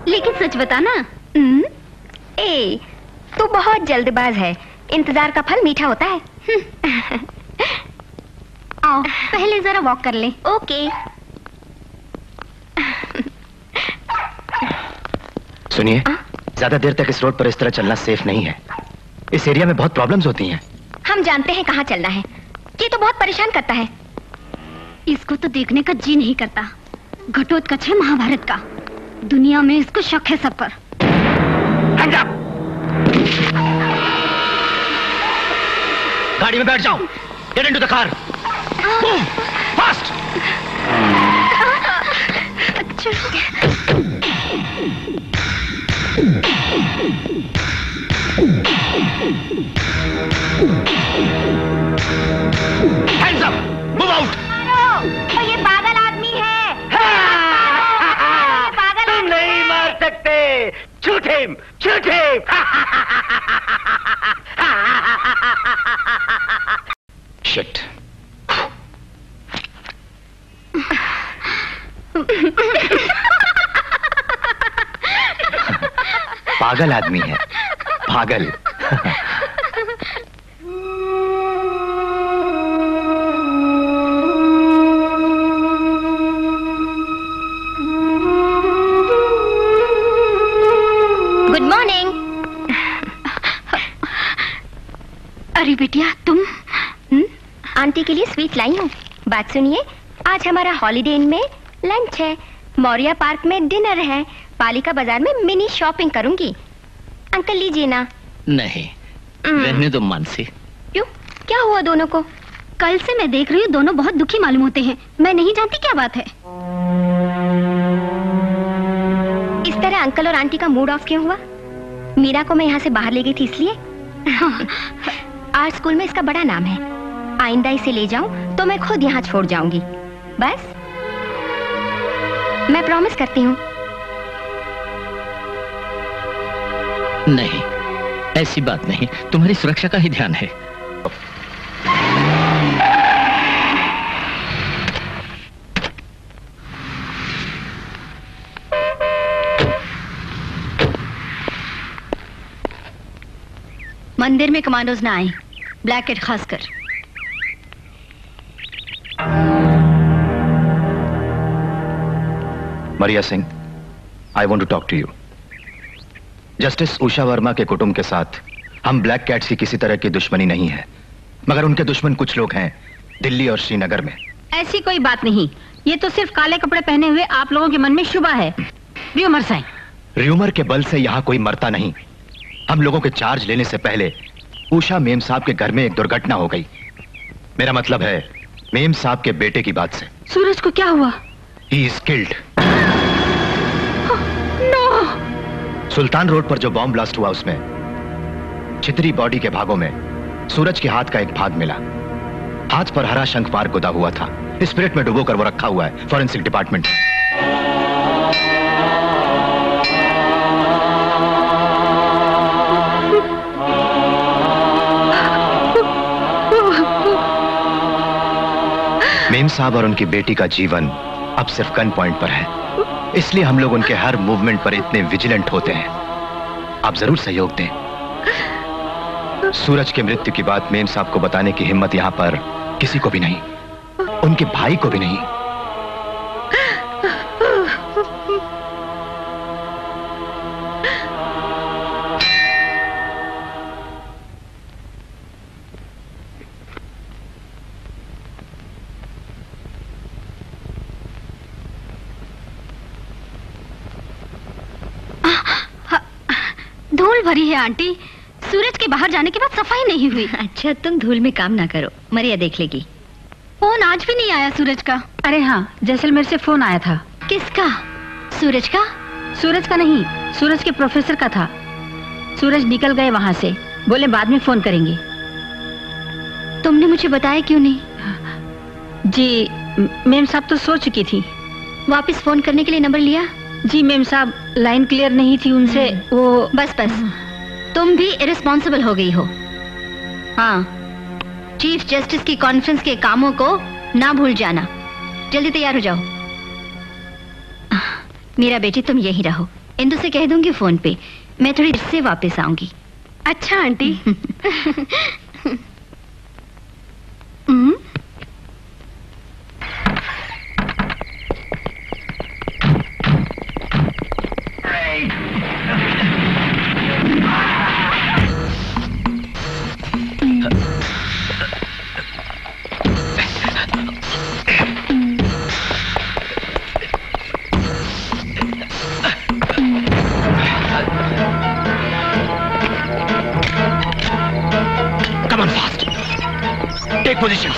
लेकिन सच बताना। ए, तू बहुत जल्दबाज है, इंतजार का फल मीठा होता है। आओ पहले जरा वॉक कर ले। ओके। सुनिए, ज्यादा देर तक इस रोड पर इस तरह चलना सेफ नहीं है। इस एरिया में बहुत प्रॉब्लम्स होती हैं। हम जानते हैं कहाँ चलना है, ये तो बहुत परेशान करता है। इसको तो देखने का जी नहीं करता। घटोत्कच है महाभारत का, दुनिया में इसको शक है सब पर। गाड़ी में बैठ जाओ। Get into the car. Move fast. Hands up. Move out. तो ये पागल आदमी है। पागल तुम नहीं मार सकते। Shoot him. Shoot him. Shit. पागल आदमी है, पागल। Good morning. अरे बेटिया तुम। आंटी के लिए स्वीट लाई हूँ। बात सुनिए, आज हमारा हॉलीडे इन में लंच है, मौर्या पार्क में डिनर है, पालिका बाजार में मिनी शॉपिंग करूंगी। अंकल लीजिए ना। नहीं, रहने दो मानसी। क्यों, क्या हुआ दोनों को? कल से मैं देख रही हूँ दोनों बहुत दुखी मालूम होते हैं। मैं नहीं जानती क्या बात है। इस तरह अंकल और आंटी का मूड ऑफ क्यों हुआ? मीरा को मैं यहाँ से बाहर ले गई थी इसलिए। आज स्कूल में इसका बड़ा नाम है, आइंदा इसे ले जाऊं तो मैं खुद यहाँ छोड़ जाऊंगी। बस मैं प्रॉमिस करती हूँ। नहीं, ऐसी बात नहीं, तुम्हारी सुरक्षा का ही ध्यान है। मंदिर में कमांडोज ना आए, ब्लैक कैट खासकर। Maria Singh, I want to talk to you. Justice Usha Verma के कुटुंब के साथ हम ब्लैक कैट्स की किसी तरह की दुश्मनी नहीं है, मगर उनके दुश्मन कुछ लोग हैं दिल्ली और श्रीनगर में। ऐसी कोई बात नहीं, ये तो सिर्फ काले कपड़े पहने हुए आप लोगों के मन में शुबा है। र्यूमर्स हैं। र्यूमर के बल से यहाँ कोई मरता नहीं। हम लोगों के चार्ज लेने से पहले उषा मेम साहब के घर में एक दुर्घटना हो गई। मेरा मतलब है मेम साहब के बेटे की बात से। सूरज को क्या हुआ? He is killed. No. Sultan road पर जो बॉम्ब ब्लास्ट हुआ उसमें छितरी बॉडी के भागों में सूरज के हाथ का एक भाग मिला। हाथ पर हरा शंख मार्ग गुदा हुआ था। स्पिरिट में डुबोकर वो रखा हुआ है फॉरेंसिक डिपार्टमेंट। मेम साहब और उनकी बेटी का जीवन अब सिर्फ गन पॉइंट पर है, इसलिए हम लोग उनके हर मूवमेंट पर इतने विजिलेंट होते हैं। आप जरूर सहयोग दें। सूरज के मृत्यु की बात मेम साहब को बताने की हिम्मत यहां पर किसी को भी नहीं, उनके भाई को भी नहीं। धूल भरी है आंटी। सूरज के बाहर जाने के बाद सफाई नहीं हुई। अच्छा तुम धूल में काम ना करो, मरिया देख लेगी। फोन आज भी नहीं आया सूरज का। अरे हाँ, जैसलमेर से फोन आया था। किसका? सूरज का? सूरज का नहीं, सूरज के प्रोफेसर का था। सूरज निकल गए वहां से, बोले बाद में फोन करेंगे। तुमने मुझे बताया क्यों नहीं? जी मेम साहब तो सो चुकी थी। वापस फोन करने के लिए नंबर लिया? जी मेम साहब, लाइन क्लियर नहीं थी उनसे। वो बस तुम भी इरेस्पॉन्सिबल हो गई हो। हाँ, चीफ जस्टिस की कॉन्फ्रेंस के कामों को ना भूल जाना। जल्दी तैयार हो जाओ। मेरा बेटी तुम यही रहो, इंदु से कह दूंगी फोन पे, मैं थोड़ी देर से वापस आऊंगी। अच्छा aunty. Come on fast. Take position.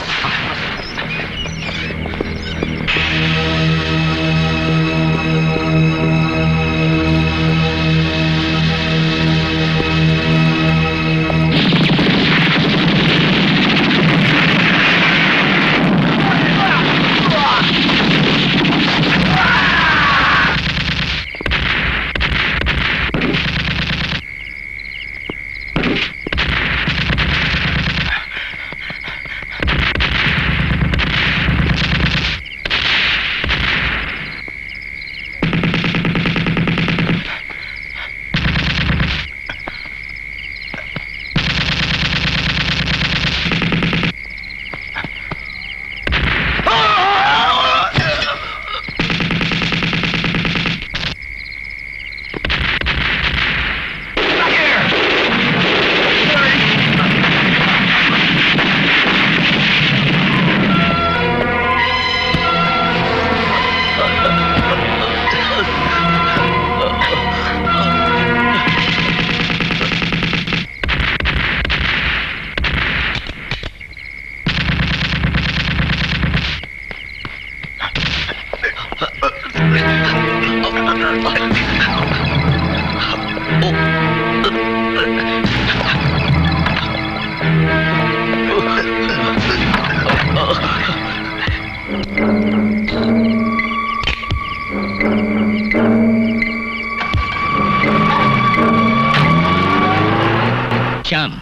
Shyam,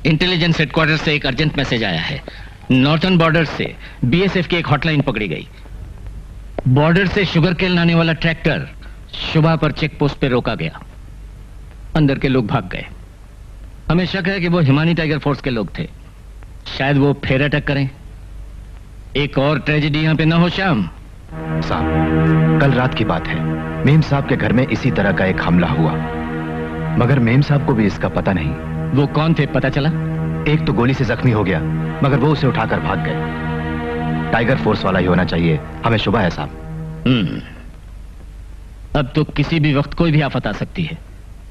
intelligence headquarter से एक अर्जेंट मैसेज आया है। नॉर्थर्न बॉर्डर से बीएसएफ की एक हॉटलाइन पकड़ी गई। बॉर्डर से शुगर केन लाने वाला ट्रैक्टर सुबह पर चेक पोस्ट पे रोका गया। अंदर के लोग भाग गए। हमें शक है कि वो हिमानी टाइगर फोर्स के लोग थे। शायद वो फिर अटैक करें। एक और ट्रेजेडी यहां पे ना हो श्याम। साहब, कल रात की बात है, मेम साहब के घर में इसी तरह का एक हमला हुआ, मगर मेम साहब को भी इसका पता नहीं। वो कौन थे पता चला? एक तो गोली से जख्मी हो गया, मगर वो उसे उठाकर भाग गए। टाइगर फोर्स वाला ही होना चाहिए, हमें शुबा है साहब। अब तो किसी भी वक्त कोई भी आफत आ सकती है।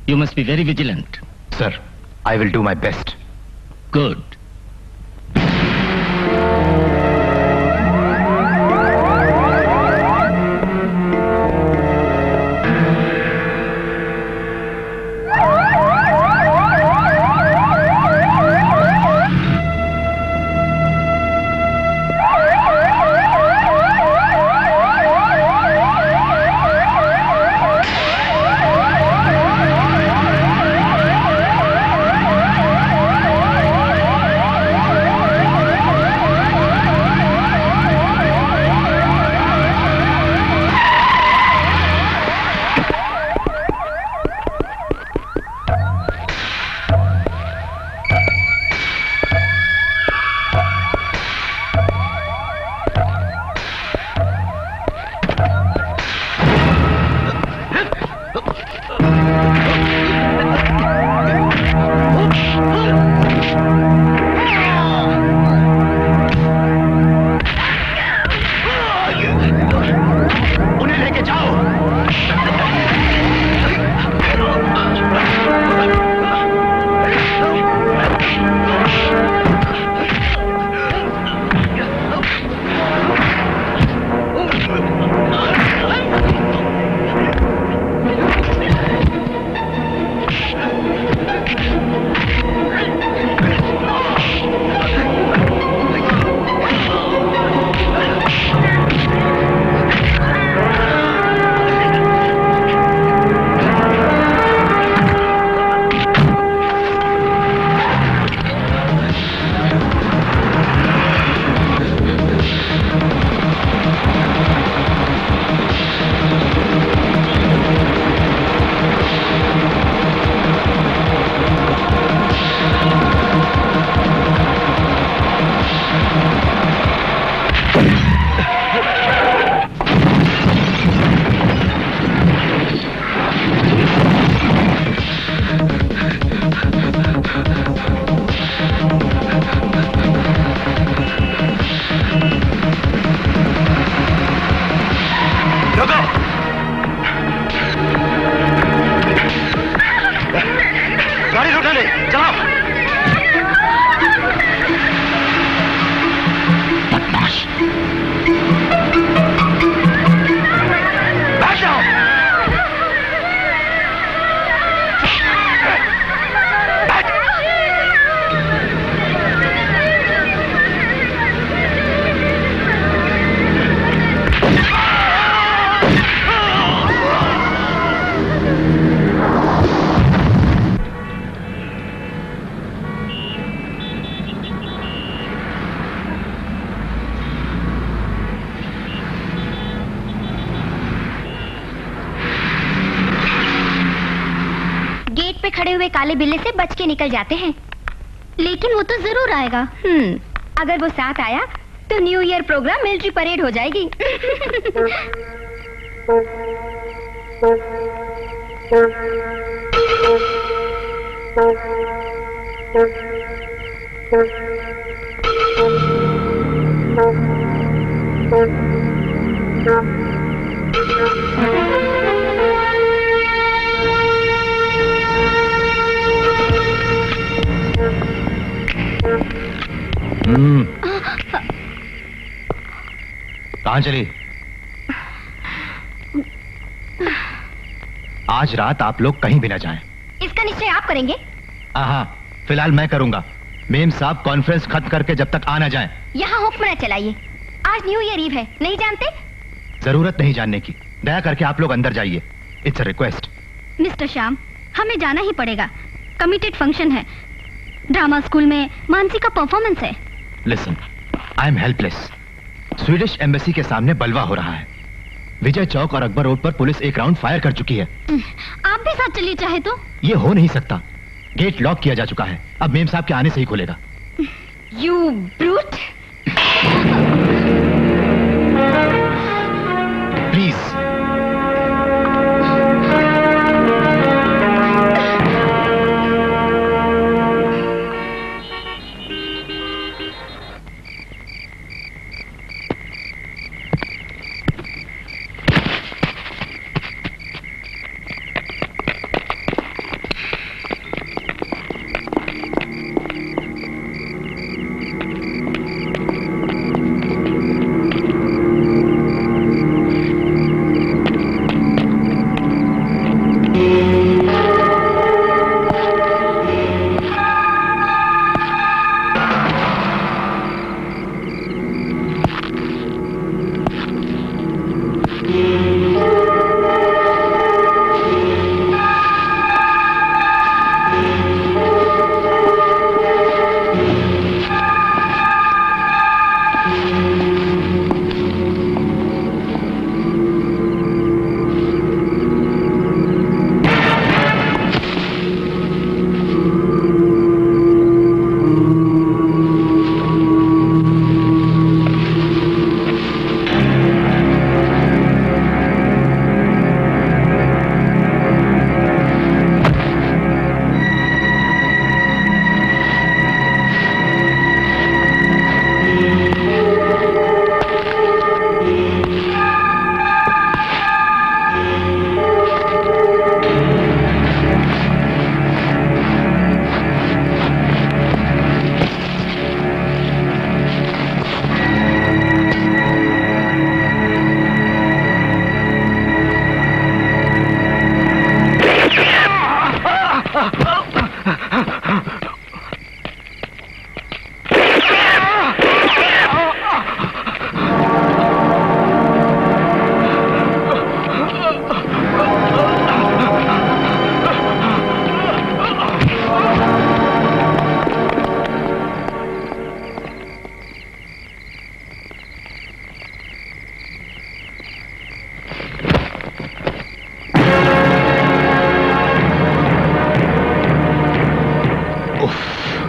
You must be very vigilant. Sir, I will do my best. Good. चलाओ। बदमाश। बैठ जाओ। गेट पे खड़े हुए काले बिल्ले से बच के निकल जाते हैं, लेकिन वो तो जरूर आएगा। अगर वो साथ आया तो new year program military parade हो जाएगी। कहां चली? आज रात आप लोग कहीं भी ना जाएं। इसका निश्चय आप करेंगे? हाँ, फिलहाल मैं करूंगा। मेम साहब कॉन्फ्रेंस खत्म करके जब तक आ ना जाएं। यहाँ हुक्म न चलाइए, आज न्यू ईयर ईव है, नहीं जानते? जरूरत नहीं जानने की, दया करके आप लोग अंदर जाइए। It's a request. Mister Shyam, हमें जाना ही पड़ेगा। कमिटेड फंक्शन है, ड्रामा स्कूल में मानसी का परफॉर्मेंस है। Listen, I am helpless. Swedish embassy के सामने बलवा हो रहा है। विजय चौक और अकबर रोड पर पुलिस एक राउंड फायर कर चुकी है। आप भी साथ चलिए चाहे तो। ये हो नहीं सकता, गेट लॉक किया जा चुका है, अब मेम साहब के आने से ही खुलेगा। You brute. प्लीज।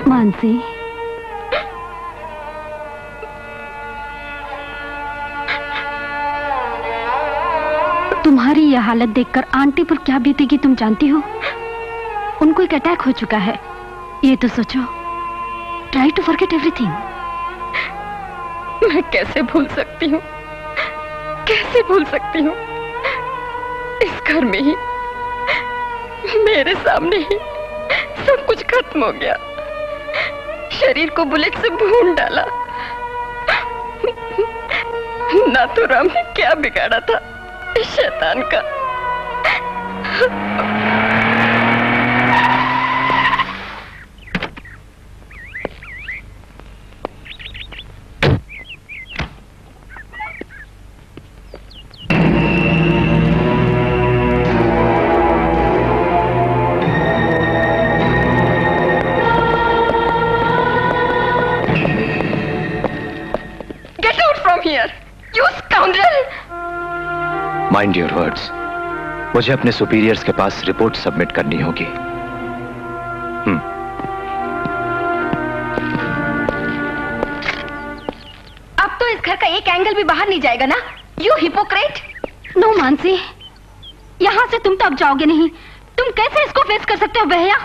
मानसी, तुम्हारी यह हालत देखकर आंटी पर क्या बीतेगी तुम जानती हो? उनको एक अटैक हो चुका है, ये तो सोचो। Try to forget everything. मैं कैसे भूल सकती हूँ, कैसे भूल सकती हूँ? इस घर में ही, मेरे सामने ही सब कुछ खत्म हो गया। शरीर को बुलेट से भून डाला। नाथूराम ने क्या बिगाड़ा था इस शैतान का। Mind your words. मुझे अपने सुपीरियर्स के पास रिपोर्ट सबमिट करनी होगी। अब तो इस घर का एक एंगल भी बाहर नहीं जाएगा ना, यू हिपोक्रेट। नो मानसी, यहाँ से तुम तो अब जाओगे नहीं। तुम कैसे इसको फेस कर सकते हो भैया?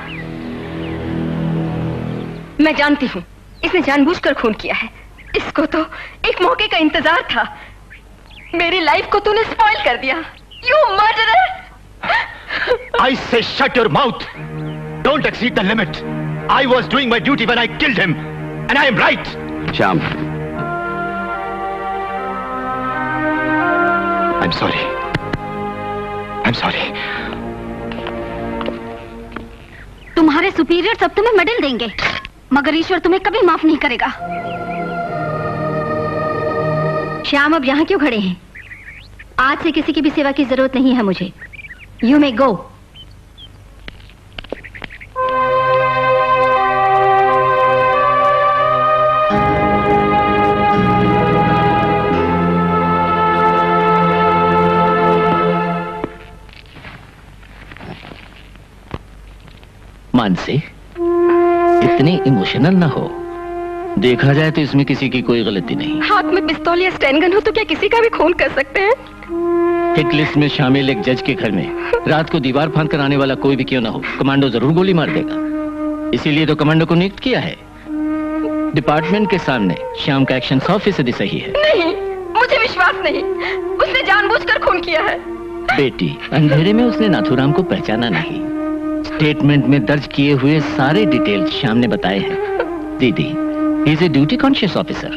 मैं जानती हूँ इसने जानबूझकर खून किया है। इसको तो एक मौके का इंतजार था। मेरी लाइफ को तूने स्पॉइल कर दिया। You murderer! I say shut your mouth. Don't exceed the limit. I was doing my duty when I killed him, and I am right. Shyam, I'm sorry. I'm sorry. तुम्हारे सुपीरियर सब तुम्हें medal देंगे, मगर ईश्वर तुम्हें कभी माफ नहीं करेगा। श्याम, अब यहाँ क्यों खड़े हैं? आज से किसी की भी सेवा की जरूरत नहीं है मुझे। यू मे गो। मानसी, इतनी इमोशनल ना हो। देखा जाए तो इसमें किसी की कोई गलती नहीं। हाथ में पिस्तौल या स्टैन गन हो तो क्या किसी का भी खून कर सकते हैं? हिट लिस्ट में शामिल एक जज के घर में रात को दीवार फांद कर आने वाला कोई भी क्यों ना हो, कमांडो जरूर गोली मार देगा। इसीलिए तो कमांडो को नियुक्त किया है। डिपार्टमेंट के सामने श्याम का एक्शन 100% सही है। नहीं, मुझे विश्वास नहीं। उसने जानबूझकर खून किया है। बेटी, अंधेरे में उसने नाथूराम को पहचाना नहीं। स्टेटमेंट में दर्ज किए हुए सारे डिटेल्स श्याम ने बताए हैं। दीदी, he is a duty conscious officer.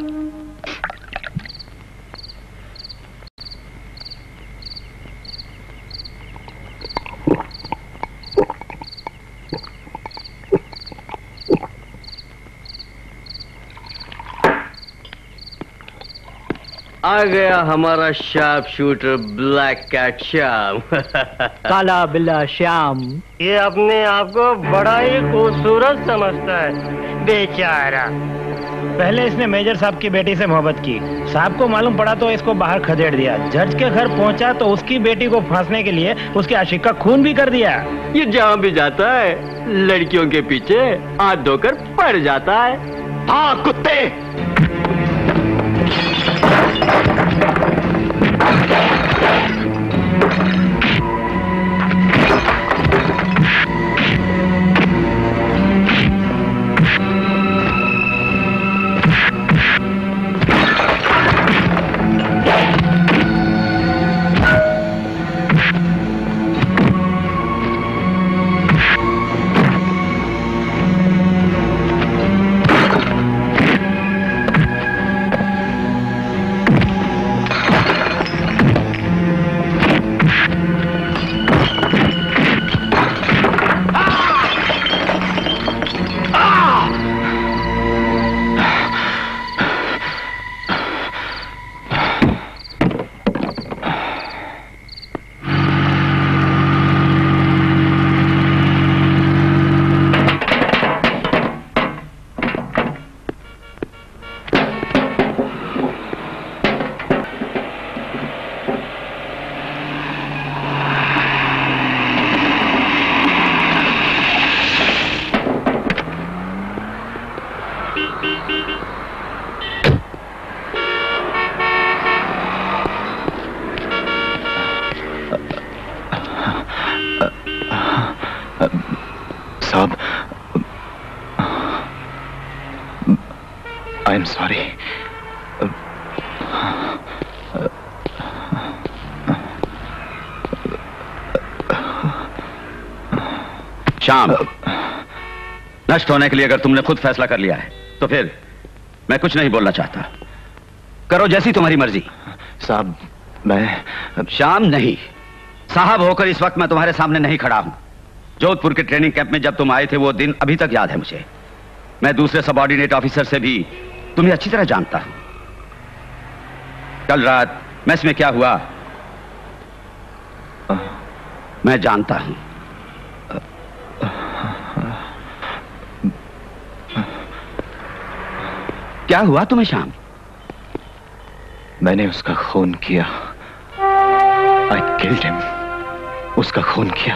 आ गया हमारा sharp shooter black cat Shyam. काला बिल्ला श्याम। ये अपने आप को बड़ा ही खूबसूरत समझता है बेचारा। पहले इसने मेजर साहब की बेटी से मोहब्बत की। साहब को मालूम पड़ा तो इसको बाहर खदेड़ दिया। जज के घर पहुंचा तो उसकी बेटी को फांसने के लिए उसके आशिक का खून भी कर दिया। ये जहाँ भी जाता है लड़कियों के पीछे हाथ धोकर पड़ जाता है। हाँ कुत्ते। साहब, आई एम सॉरी। श्याम, नष्ट होने के लिए अगर तुमने खुद फैसला कर लिया है तो फिर मैं कुछ नहीं बोलना चाहता। करो जैसी तुम्हारी मर्जी। साहब मैं शाम नहीं, साहब होकर इस वक्त मैं तुम्हारे सामने नहीं खड़ा हूं। जोधपुर के ट्रेनिंग कैंप में जब तुम आए थे वो दिन अभी तक याद है मुझे। मैं दूसरे सबऑर्डिनेट ऑफिसर से भी तुम्हें अच्छी तरह जानता हूं। कल रात मेस में क्या हुआ मैं जानता हूं। क्या हुआ तुम्हें शाम? मैंने उसका खून किया। I killed him. उसका खून किया।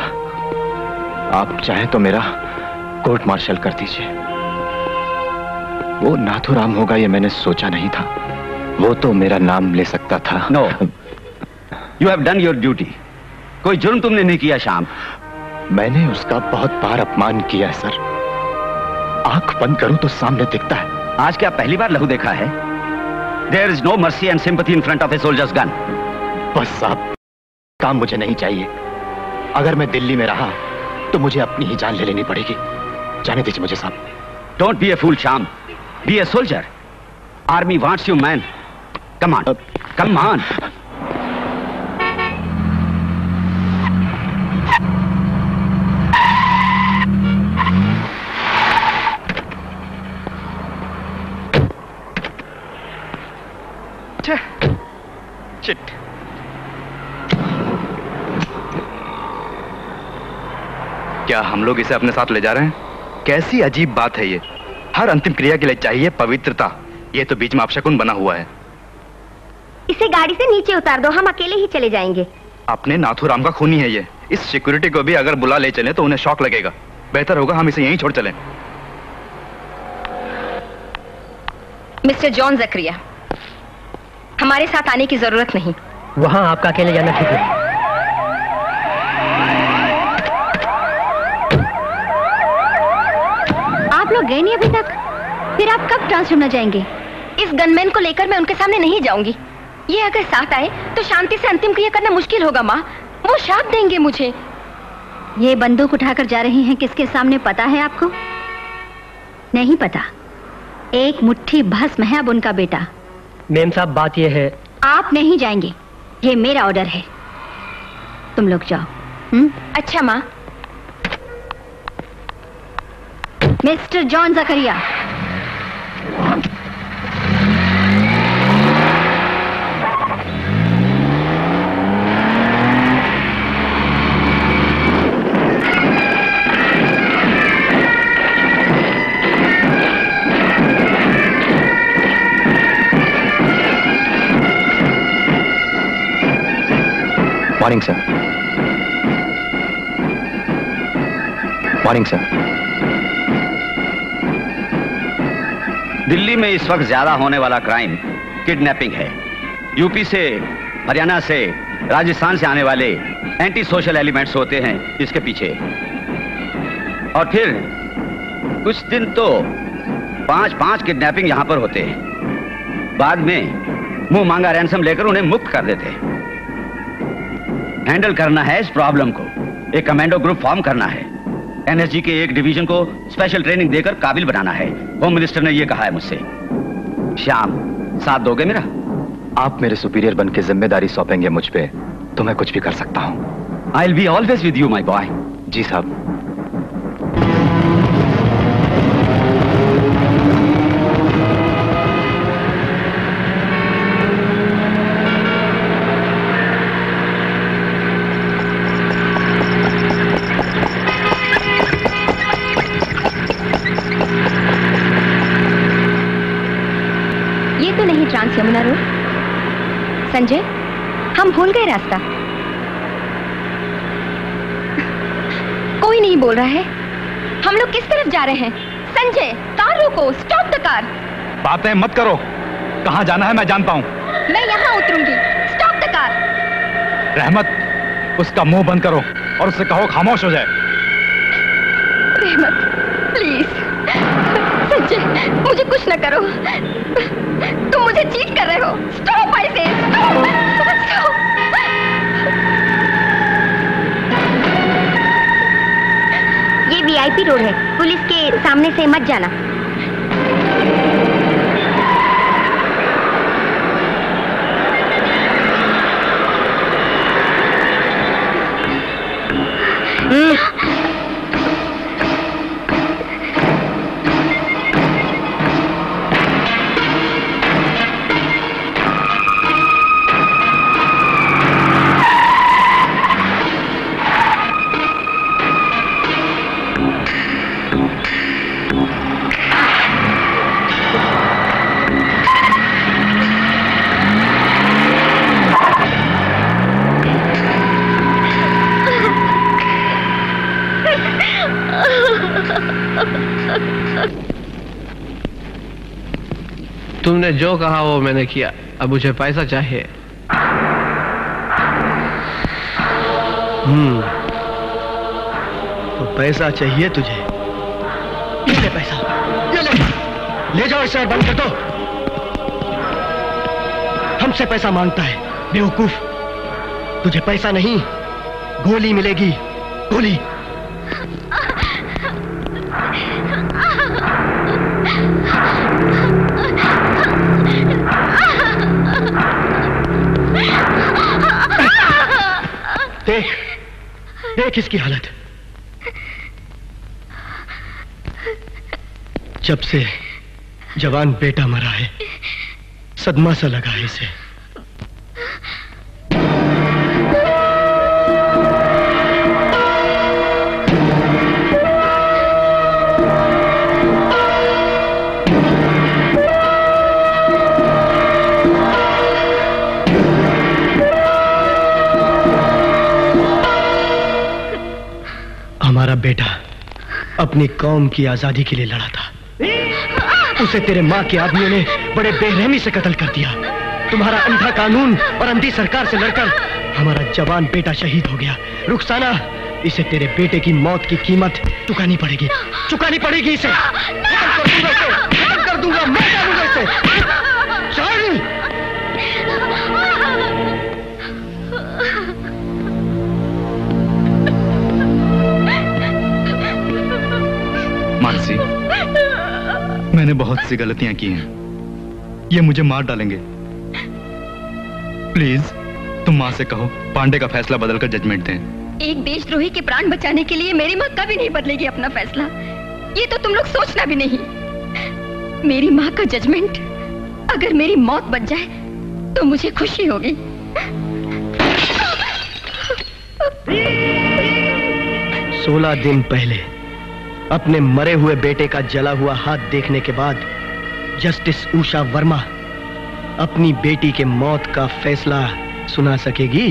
आप चाहें तो मेरा कोर्ट मार्शल कर दीजिए। वो नाथुराम होगा ये मैंने सोचा नहीं था। वो तो मेरा नाम ले सकता था। No, you have done your duty. कोई जुर्म तुमने नहीं किया शाम। मैंने उसका बहुत बार अपमान किया है सर। आंख बंद करूं तो सामने दिखता है। आज क्या पहली बार लहू देखा है? There is no mercy and sympathy in front of a soldier's gun. बस साहब, काम मुझे नहीं चाहिए। अगर मैं दिल्ली में रहा तो मुझे अपनी ही जान ले लेनी पड़ेगी। जाने दीजिए मुझे साहब। Don't be a fool, Sham. Be a soldier. Army wants you, man. Come on. Come on. Shit. क्या हम लोग इसे अपने साथ ले जा रहे हैं? कैसी अजीब बात है ये। हर अंतिम क्रिया के लिए चाहिए पवित्रता। ये तो बीच में अपशकुन बना हुआ है। इसे गाड़ी से नीचे उतार दो, हम अकेले ही चले जाएंगे। अपने नाथुराम का खूनी है ये। इस सिक्योरिटी को भी अगर बुला ले चले तो उन्हें शॉक लगेगा। बेहतर होगा हम इसे यहीं छोड़ चलें। मिस्टर जॉन जकरिया, हमारे साथ आने की जरूरत नहीं। वहां आपका अकेले जाना ठीक है। आप लोग गए नहीं अभी तक? फिर आप कब ट्रांसफर में जाएंगे? इस गनमैन को लेकर मैं उनके सामने नहीं जाऊंगी। ये अगर साथ आए तो शांति से अंतिम क्रिया करना मुश्किल होगा माँ। वो शाप देंगे मुझे। ये बंदूक उठाकर जा रही हैं किसके सामने पता है आपको? नहीं पता। एक मुट्ठी भस्म है अब उनका बेटा। मेम साहब बात ये है, आप नहीं जाएंगे, ये मेरा ऑर्डर है। तुम लोग जाओ। अच्छा माँ। Mister John Zakaria, morning sir. Morning sir. Delhi में इस वक्त ज्यादा होने वाला क्राइम किडनैपिंग है। यूपी से, हरियाणा से, राजस्थान से आने वाले एंटी सोशल एलिमेंट्स होते हैं इसके पीछे। और फिर कुछ दिन तो 5-5 किडनैपिंग यहां पर होते हैं। बाद में मुंह मांगा रैंसम लेकर उन्हें मुक्त कर देते हैं। हैंडल करना है इस प्रॉब्लम को। एक कमांडो ग्रुप फॉर्म करना है। एनएसजी के एक डिवीजन को स्पेशल ट्रेनिंग देकर काबिल बनाना है। होम मिनिस्टर ने यह कहा है मुझसे। श्याम, साथ दोगे मेरा? आप मेरे सुपीरियर बन के जिम्मेदारी सौंपेंगे मुझ पे तो मैं कुछ भी कर सकता हूं। I will be always with you my boy. जी साहब। Trans Yamuna road. संजय, हम भूल गए रास्ता। कोई नहीं बोल रहा है। हम लोग किस तरफ जा रहे हैं? संजय, कार रोको, स्टॉप द कार। बातें मत करो। कहां जाना है मैं जानता हूं। मैं यहां उतरूंगी। Stop the car. रहमत, उसका मुंह बंद करो और उससे कहो खामोश हो जाए। रहमत, प्लीज। संजय, मुझे कुछ न करो। तुम मुझे चीट कर रहे हो। स्टॉप, आई से स्टॉप। ये वीआईपी रोड है, पुलिस के सामने से मत जाना। तुमने जो कहा वो मैंने किया, अब मुझे पैसा चाहिए। तो पैसा चाहिए तुझे? ये ले पैसा, ये ले जाओ इसे और बंद कर दो। हमसे पैसा मांगता है बेवकूफ। तुझे पैसा नहीं, गोली मिलेगी, गोली। देख देख इसकी हालत। जब से जवान बेटा मरा है, सदमा सा लगा है इसे। हमारा बेटा अपनी कौम की आजादी के लिए लड़ा था। उसे तेरे माँ के आदमियों ने बड़े बेरहमी से कत्ल कर दिया। तुम्हारा अंधा कानून और अंधी सरकार से लड़कर हमारा जवान बेटा शहीद हो गया। रुखसाना, इसे तेरे बेटे की मौत की कीमत चुकानी पड़ेगी, चुकानी पड़ेगी इसे। खत्म कर दूंगा, मैं डालूंगा इसे। मानसी, मैंने बहुत सी गलतियां की हैं। ये मुझे मार डालेंगे। प्लीज तुम माँ से कहो पांडे का फैसला बदलकर जजमेंट दें। एक देशद्रोही के प्राण बचाने के लिए मेरी माँ कभी नहीं बदलेगी अपना फैसला। ये तो तुम लोग सोचना भी नहीं। मेरी माँ का जजमेंट अगर मेरी मौत बच जाए तो मुझे खुशी होगी। 16 दिन पहले अपने मरे हुए बेटे का जला हुआ हाथ देखने के बाद जस्टिस उषा वर्मा अपनी बेटी के मौत का फैसला सुना सकेगी?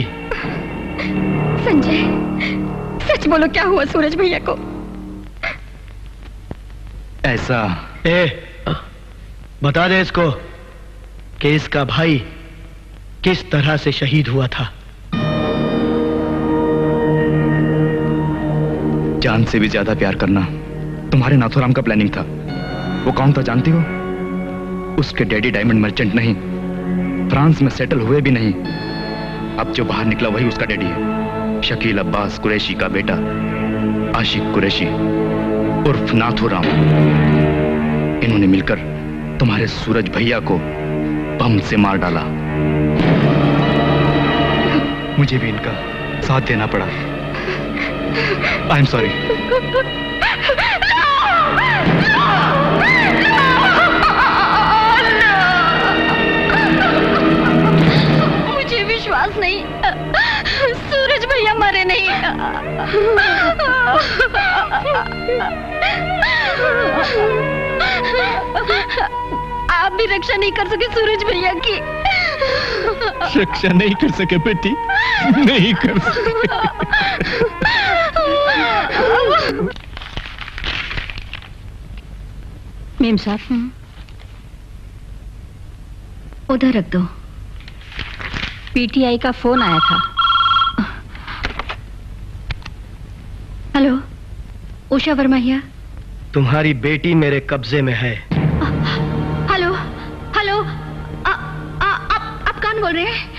संजय, सच बोलो, क्या हुआ सूरज भैया को? ऐसा बता दे इसको कि इसका भाई किस तरह से शहीद हुआ था। जान से भी ज्यादा प्यार करना तुम्हारे नाथुराम का प्लानिंग था। वो कौन था जानती हो? उसके डैडी डायमंड मर्चेंट नहीं, फ्रांस में सेटल हुए भी नहीं। अब जो बाहर निकला वही उसका डैडी है। शकील अब्बास कुरैशी का बेटा आशिक कुरैशी उर्फ नाथुराम। इन्होंने मिलकर तुम्हारे सूरज भैया को बम से मार डाला। मुझे भी इनका साथ देना पड़ा। आई एम सॉरी। मुझे विश्वास नहीं, सूरज भैया मरे नहीं। आप भी रक्षा नहीं कर सके सूरज भैया की। रक्षा नहीं कर सके बेटी, नहीं कर सके। मेम साहब, उधर रख दो। पीटीआई का फोन आया था। Hello, Usha Verma here. तुम्हारी बेटी मेरे कब्जे में है। हेलो हेलो, आप कौन बोल रहे हैं?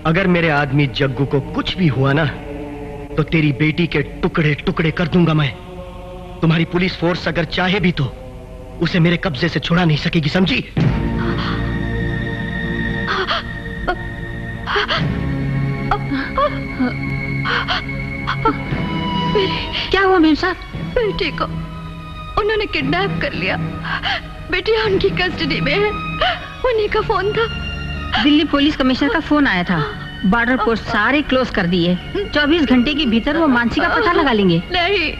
अगर मेरे आदमी जग्गू को कुछ भी हुआ ना तो तेरी बेटी के टुकड़े टुकड़े कर दूंगा मैं। तुम्हारी पुलिस फोर्स अगर चाहे भी तो उसे मेरे कब्जे से छुड़ा नहीं सकेगी, समझी? क्या हुआ मेम साहब? बेटे को उन्होंने किडनैप कर लिया। बेटिया उनकी कस्टडी में है। उन्हीं का फोन था। दिल्ली पुलिस कमिश्नर का फोन आया था। बॉर्डर पोस्ट सारे क्लोज कर दिए। 24 घंटे के भीतर वो मानसी का पता लगा लेंगे। नहीं,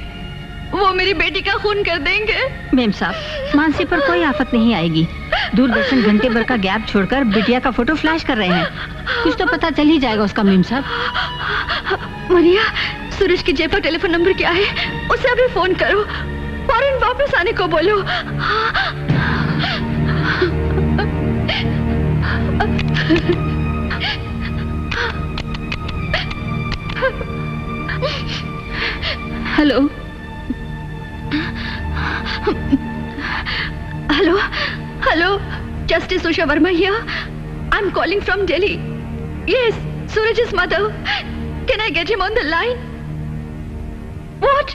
वो मेरी बेटी का खून कर देंगे। मेम साहब, मानसी पर कोई आफत नहीं आएगी। दूरदर्शन घंटे भर का गैप छोड़कर बिटिया का फोटो फ्लैश कर रहे हैं। कुछ तो पता चल ही जाएगा उसका। मेम साहब। मरिया, सूरज की जेब पर टेलीफोन नंबर क्या है? उसे अभी फोन करो। फौरन वापस आने को बोलो। Hello hello hello, justice Usha Verma here. I am calling from Delhi. Yes, Suraj's mother. Can I get him on the line? What?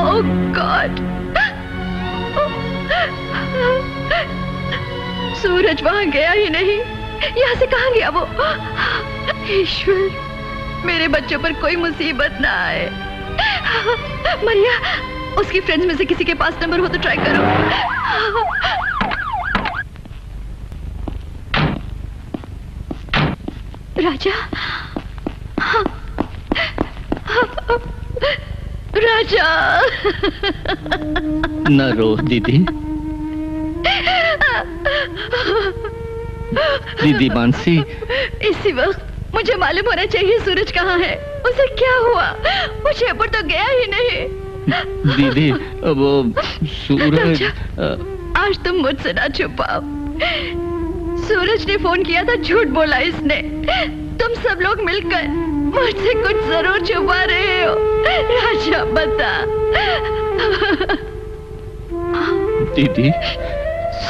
Oh God! सूरज वहां गया ही नहीं। यहाँ से कहाँ गया वो? ईश्वर, मेरे बच्चों पर कोई मुसीबत ना आए। मरिया, उसकी फ्रेंड्स में से किसी के पास नंबर हो तो ट्राई करो। राजा, राजा। न रो दीदी। दीदी मानसी, इसी वक्त मुझे मालूम होना चाहिए सूरज कहाँ है। उसे क्या हुआ? वो जयपुर तो गया ही नहीं। दीदी, वो सूरज। आज तुम मुझसे ना छुपाओ। सूरज ने फोन किया था, झूठ बोला इसने। तुम सब लोग मिलकर मुझसे कुछ जरूर छुपा रहे हो। राजा बता। दीदी,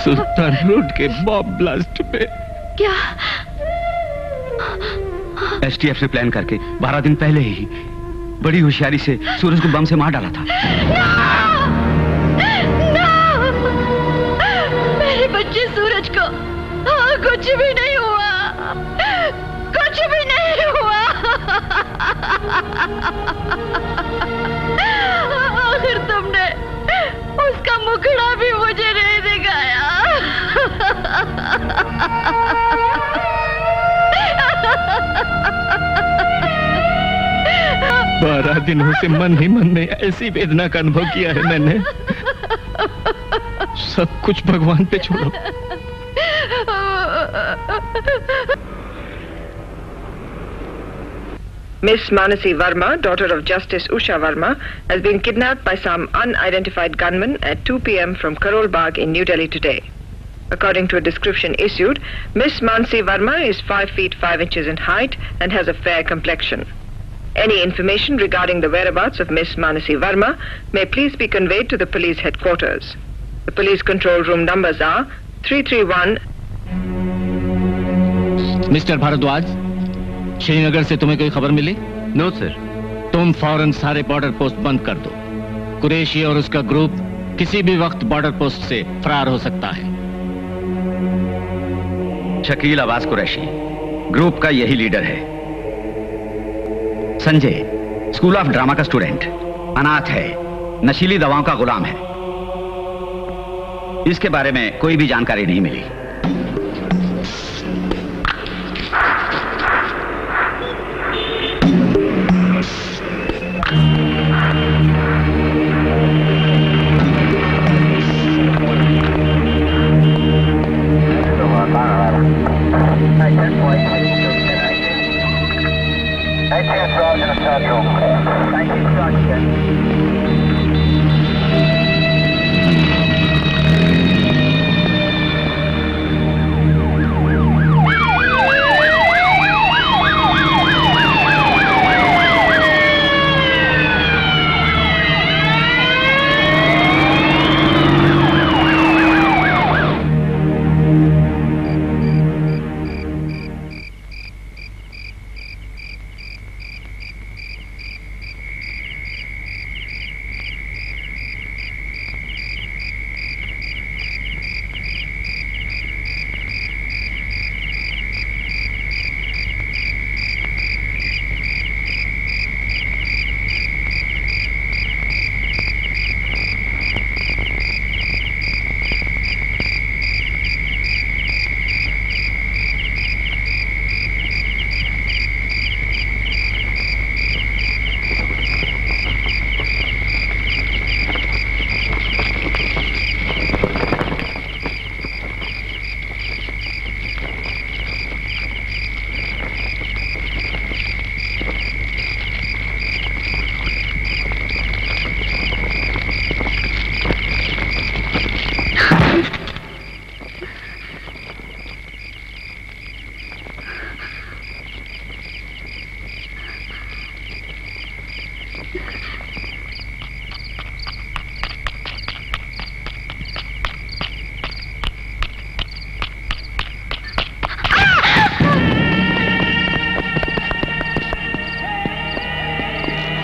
सुल्तान रोड के बॉम्ब ब्लास्ट में। क्या? एसटीएफ ने प्लान करके 12 दिन पहले ही बड़ी होशियारी से सूरज को बम से मार डाला था। मेरे बच्चे सूरज को कुछ भी नहीं हुआ। कुछ भी नहीं हुआ। आखिर तुमने उसका मुखड़ा भी मुझे नहीं दिखाया। 12 दिनों से मन ही मन में ऐसी वेदना का अनुभव किया है मैंने। सब कुछ भगवान पे छोड़ो। Miss Manasi Verma, daughter of Justice Usha Verma, has been kidnapped by some unidentified gunmen at 2 p.m. from Karol Bagh in New Delhi today. According to a description issued, Miss Manasi Verma is 5 feet 5 inches in height and has a fair complexion. Any information regarding the whereabouts of Miss Manasi Verma may please be conveyed to the police headquarters. The police control room numbers are 331. Mister Bhardwaj, Srinagar से तुम्हें कोई खबर मिली? No sir. तुम फौरन सारे border post बंद कर दो। कुरैशी और उसका ग्रुप किसी भी वक्त बॉर्डर पोस्ट से फरार हो सकता है। शकील अब्बास कुरैशी ग्रुप का यही लीडर है। संजय स्कूल ऑफ ड्रामा का स्टूडेंट, अनाथ है, नशीली दवाओं का गुलाम है। इसके बारे में कोई भी जानकारी नहीं मिली।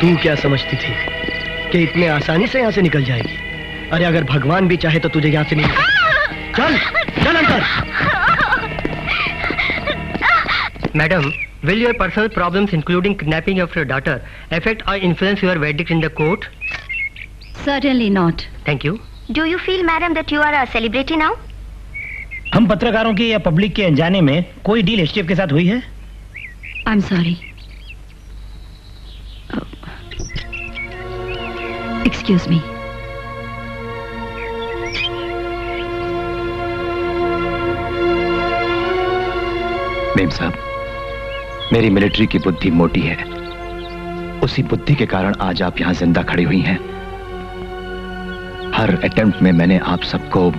तू क्या समझती थी कि इतने आसानी से यहाँ से निकल जाएगी? अरे अगर भगवान भी चाहे तो तुझे यहाँ से नहीं चल चल अंदर। Madam, will your personal problems including kidnapping of your daughter affect or influence your verdict in the court? Certainly not. Thank you. Do you feel, madam, that you are a celebrity now? हम पत्रकारों की या public के अनजाने में कोई deal STF के साथ हुई है? I'm sorry. Excuse me. Ma'am साहब, मेरी मिलिट्री की बुद्धि मोटी है। उसी बुद्धि के कारण आज आप यहां जिंदा खड़ी हुई हैं। हर अटेम्प्ट में मैंने आप सबको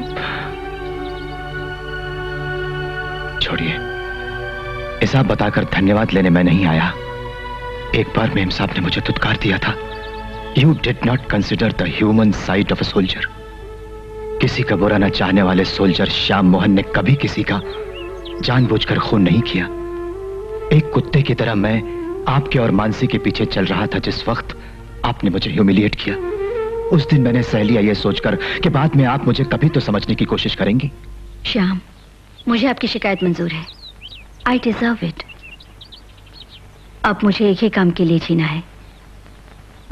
छोड़िए, हिसाब बताकर धन्यवाद लेने मैं नहीं आया। एक बार मेम साहब ने मुझे धुतकार दिया था, you did not consider the human side of a soldier. किसी का बुरा न चाहने वाले सोल्जर श्याम मोहन ने कभी किसी का जानबूझकर खून नहीं किया। एक कुत्ते की तरह मैं आपके और मानसी के पीछे चल रहा था जिस वक्त आपने मुझे ह्यूमिलिएट किया। उस दिन मैंने सह लिया ये सोचकर कि बाद में आप मुझे कभी तो समझने की कोशिश करेंगी। श्याम, मुझे आपकी शिकायत मंजूर है। I deserve it. अब मुझे एक ही काम के लिए जीना है।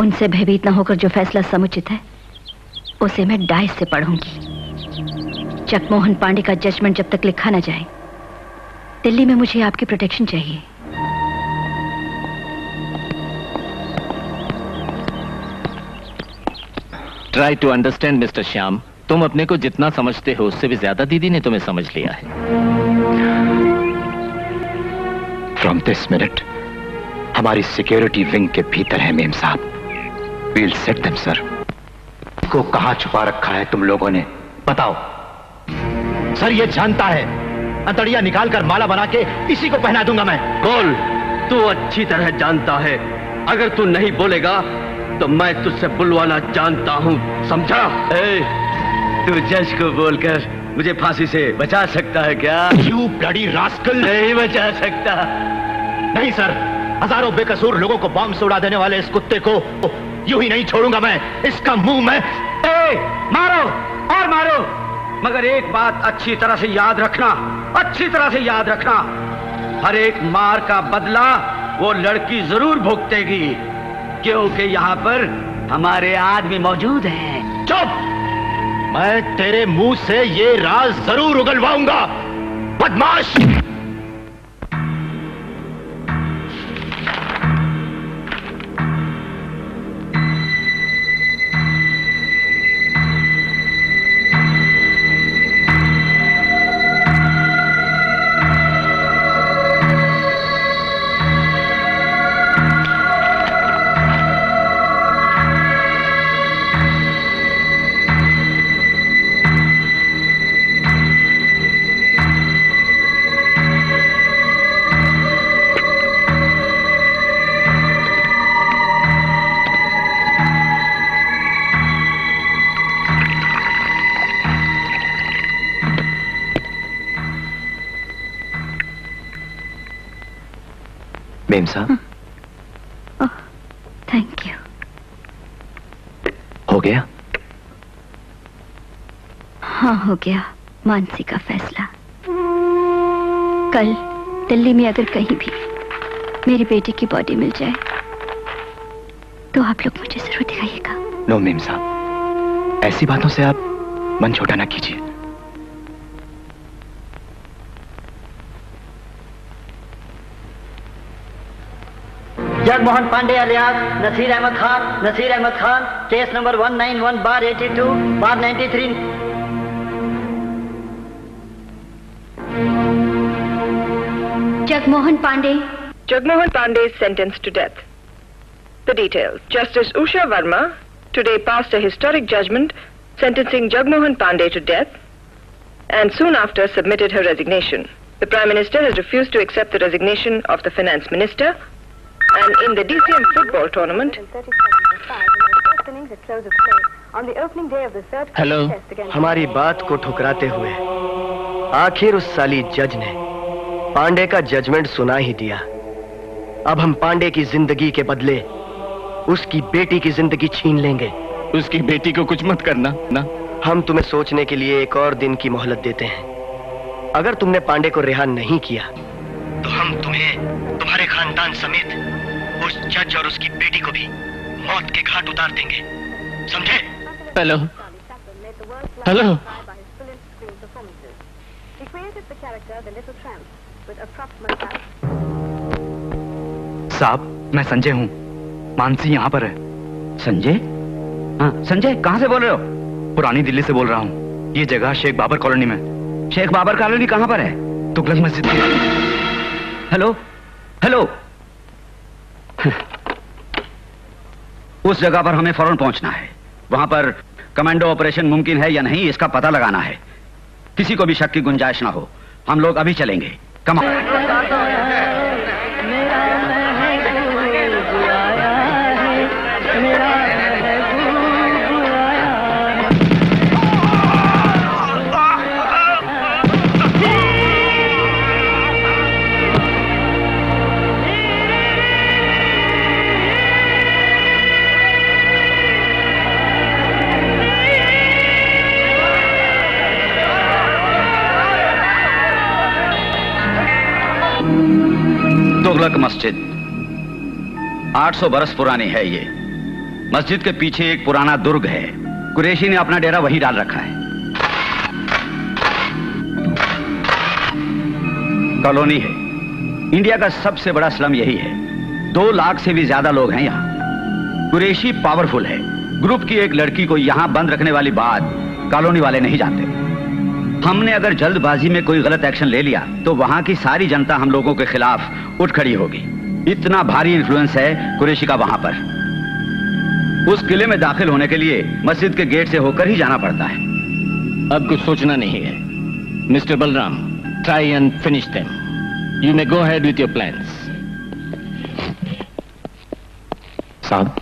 उनसे भयभीत न होकर जो फैसला समुचित है उसे मैं डाइस से पढ़ूंगी। जगमोहन पांडे का जजमेंट जब तक लिखा न जाए, दिल्ली में मुझे आपकी प्रोटेक्शन चाहिए। Try to understand mister Shyam. तुम अपने को जितना समझते हो उससे भी ज्यादा दीदी ने तुम्हें समझ लिया है। फ्रॉम दिस मिनट हमारी सिक्योरिटी विंग के भीतर है memsahib. We'll set them sir. को कहां छुपा रखा है तुम लोगों ने, बताओ। सर ये जानता है, अंतड़िया निकाल कर माला बना के इसी को पहना दूंगा मैं। बोल, तू अच्छी तरह जानता है। अगर तू नहीं बोलेगा तो मैं तुझसे बुलवाना जानता हूँ, समझा? तू जज को बोलकर मुझे फांसी से बचा सकता है क्या? You bloody rascal. नहीं बचा सकता। नहीं सर, हजारों बेकसूर लोगों को बॉम्ब से उड़ा देने वाले इस कुत्ते को यूं ही नहीं छोड़ूंगा मैं। इसका मुंह मैं मारो और मारो, मगर एक बात अच्छी तरह से याद रखना, अच्छी तरह से याद रखना, हर एक मार का बदला वो लड़की जरूर भुगतेगी, क्योंकि यहाँ पर हमारे आदमी मौजूद हैं। चुप! मैं तेरे मुंह से ये राज जरूर उगलवाऊंगा, बदमाश! मेम साहब, थैंक यू। हो गया? हाँ हो गया। मानसी का फैसला। कल दिल्ली में अगर कहीं भी मेरी बेटी की बॉडी मिल जाए तो आप लोग मुझे जरूर दिखाइएगा। नो मेम साहब, ऐसी बातों से आप मन छोटा ना कीजिए। Jagmohan Pandey alias Naseer Ahmed Khan, case number 191/82/93। Jagmohan Pandey is sentenced to death. The details. Justice Usha Verma today passed a historic judgment sentencing Jagmohan Pandey to death and soon after submitted her resignation. The Prime Minister has refused to accept the resignation of the Finance Minister. And in the DCM football tournament, hello. हमारी बात को ठुकराते हुए आखिर उस साली जज ने पांडे का जजमेंट सुना ही दिया। अब हम पांडे की जिंदगी के बदले उसकी बेटी की जिंदगी छीन लेंगे। उसकी बेटी को कुछ मत करना ना। हम तुम्हें सोचने के लिए एक और दिन की मोहलत देते हैं। अगर तुमने पांडे को रिहा नहीं किया तो हम तुम्हें, तुम्हारे खानदान समेत उस जज और उसकी बेटी को भी मौत के घाट उतार देंगे, समझे? Hello hello. साहब, मैं संजय हूँ। मानसी यहाँ पर है। संजय? हाँ, संजय कहाँ से बोल रहे हो? पुरानी दिल्ली से बोल रहा हूँ। ये जगह शेख बाबर कॉलोनी में। शेख बाबर कॉलोनी कहाँ पर है? तुगलक मस्जिद के। Hello hello. उस जगह पर हमें फौरन पहुंचना है। वहां पर कमांडो ऑपरेशन मुमकिन है या नहीं, इसका पता लगाना है। किसी को भी शक की गुंजाइश ना हो। हम लोग अभी चलेंगे। कम तुगलक मस्जिद 800 बरस पुरानी है। ये मस्जिद के पीछे एक पुराना दुर्ग है। कुरैशी ने अपना डेरा वहीं डाल रखा है। कॉलोनी है। इंडिया का सबसे बड़ा स्लम यही है। 2 लाख से भी ज्यादा लोग हैं यहाँ। कुरैशी पावरफुल है। ग्रुप की एक लड़की को यहाँ बंद रखने वाली बात कॉलोनी वाले नहीं जानते। हमने अगर जल्दबाजी में कोई गलत एक्शन ले लिया तो वहां की सारी जनता हम लोगों के खिलाफ उठ खड़ी होगी। इतना भारी इन्फ्लुएंस है कुरैशी का वहां पर। उस किले में दाखिल होने के लिए मस्जिद के गेट से होकर ही जाना पड़ता है। अब कुछ सोचना नहीं है। Mister Balram, try and finish them. You may go ahead with your plans. साहब,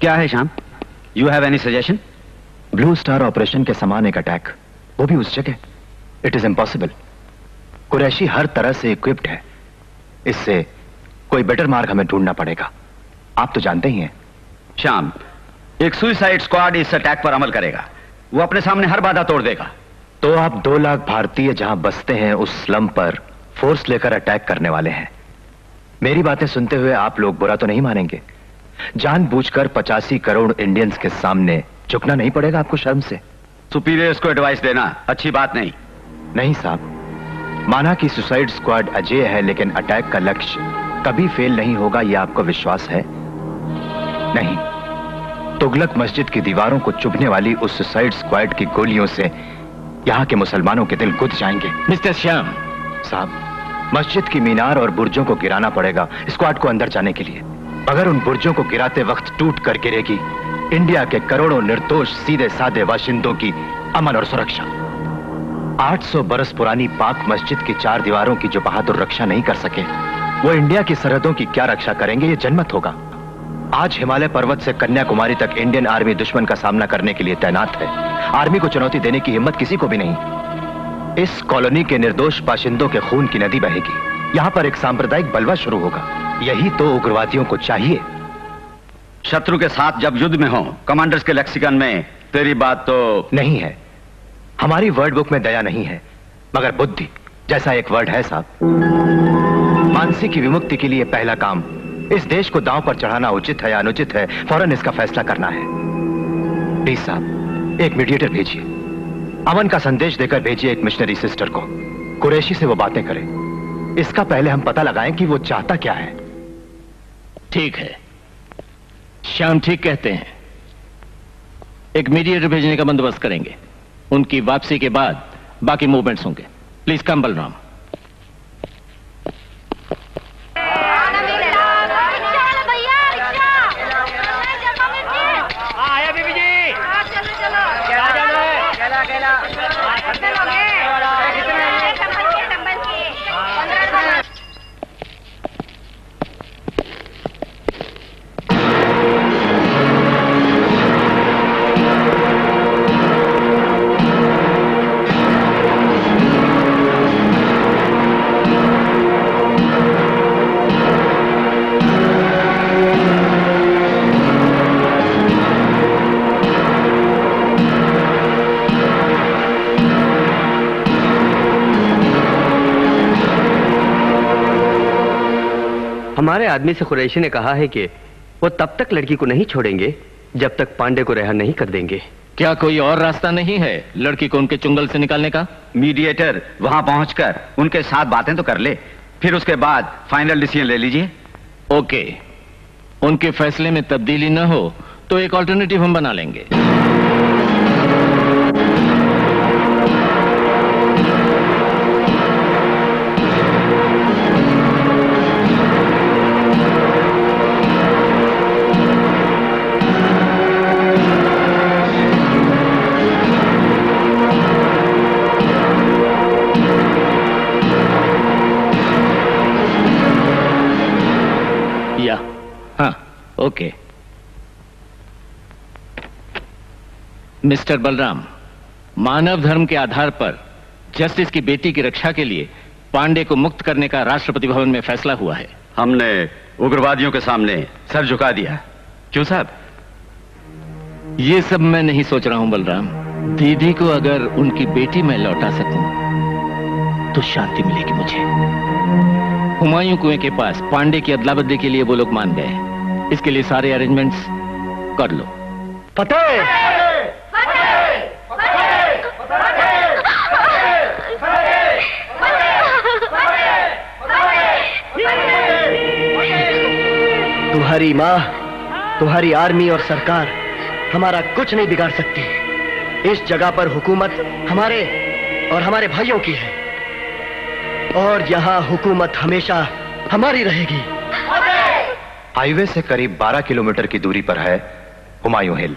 क्या है Shyam? You have any suggestion? Blue star operation के समान एक अटैक, वो भी उस जगह। It is impossible. कुरैशी हर तरह से इक्विप्ड है। इससे कोई बेटर मार्ग हमें ढूंढना पड़ेगा। आप तो जानते ही हैं। श्याम, एक सुइसाइड स्क्वाड इस अटैक पर अमल करेगा। वो अपने सामने हर बाधा तोड़ देगा। तो आप 2 लाख भारतीय जहां बसते हैं उस स्लम पर फोर्स लेकर अटैक करने वाले हैं। मेरी बातें सुनते हुए आप लोग बुरा तो नहीं मानेंगे? जानबूझकर 85 करोड़ इंडियंस के सामने झुकना नहीं पड़ेगा आपको शर्म से? सुपीरियर्स को एडवाइस देना अच्छी बात नहीं। नहीं साहब, माना कि सुसाइड स्क्वाड अजेय है, लेकिन अटैक का लक्ष्य कभी फेल नहीं होगा, यह आपको विश्वास है? नहीं। तुगलक मस्जिद की दीवारों को चुभने वाली उस सुसाइड स्क्वाड की गोलियों से यहां के मुसलमानों के दिल गुद जाएंगे। मिस्टर श्याम साहब, मस्जिद की मीनार और बुर्जों को गिराना पड़ेगा स्क्वाड को अंदर जाने के लिए। अगर उन बुर्जों को गिराते वक्त टूट कर गिरेगी इंडिया के करोड़ों निर्दोष सीधे साधे बाशिंदों की अमन और सुरक्षा। 800 बरस पुरानी पाक मस्जिद की 4 दीवारों की जो बहादुर रक्षा नहीं कर सके, वो इंडिया की सरहदों की क्या रक्षा करेंगे? ये जनमत होगा। आज हिमालय पर्वत से कन्याकुमारी तक इंडियन आर्मी दुश्मन का सामना करने के लिए तैनात है। आर्मी को चुनौती देने की हिम्मत किसी को भी नहीं। इस कॉलोनी के निर्दोष बाशिंदों के खून की नदी बहेगी। यहां पर एक सांप्रदायिक बलवा शुरू होगा। यही तो उग्रवादियों को चाहिए। शत्रु के साथ जब युद्ध में हो, कमांडर्स के लेक्सिकन में तेरी बात तो नहीं है। हमारी वर्ड बुक में दया नहीं है, मगर बुद्धि जैसा एक वर्ड है साहब। मानसी की विमुक्ति के लिए पहला काम इस देश को दांव पर चढ़ाना उचित है या अनुचित है, फौरन इसका फैसला करना है। प्लीज साहब, एक मीडिएटर भेजिए। अमन का संदेश देकर भेजिए एक मिशनरी सिस्टर को। कुरैशी से वो बातें करे। इसका पहले हम पता लगाएं कि वो चाहता क्या है। ठीक है, श्याम ठीक कहते हैं। एक मीडिएटर भेजने का बंदोबस्त करेंगे। उनकी वापसी के बाद बाकी मूवमेंट्स होंगे। Please come Balram. हमारे आदमी से कुरैशी ने कहा है कि वो तब तक लड़की को नहीं छोड़ेंगे जब तक पांडे को रिहा नहीं कर देंगे। क्या कोई और रास्ता नहीं है लड़की को उनके चुंगल से निकालने का? मीडिएटर वहां पहुंचकर उनके साथ बातें तो कर ले, फिर उसके बाद फाइनल डिसीजन ले लीजिए। ओके, उनके फैसले में तब्दीली न हो तो एक ऑल्टरनेटिव हम बना लेंगे। ओके मिस्टर बलराम, मानव धर्म के आधार पर जस्टिस की बेटी की रक्षा के लिए पांडे को मुक्त करने का राष्ट्रपति भवन में फैसला हुआ है। हमने उग्रवादियों के सामने सर झुका दिया। क्यों साहब? ये सब मैं नहीं सोच रहा हूं बलराम। दीदी को अगर उनकी बेटी मैं लौटा सकूं तो शांति मिलेगी मुझे। हुमायूं कुएं के पास पांडे की अदला बदली के लिए वो लोग मान गए। इसके लिए सारे अरेंजमेंट्स कर लो। फतेह! तुम्हारी माँ, तुम्हारी आर्मी और सरकार हमारा कुछ नहीं बिगाड़ सकती। इस जगह पर हुकूमत हमारे और हमारे भाइयों की है और यहाँ हुकूमत हमेशा हमारी रहेगी। हाईवे से करीब 12 किलोमीटर की दूरी पर है हुमायूं हिल।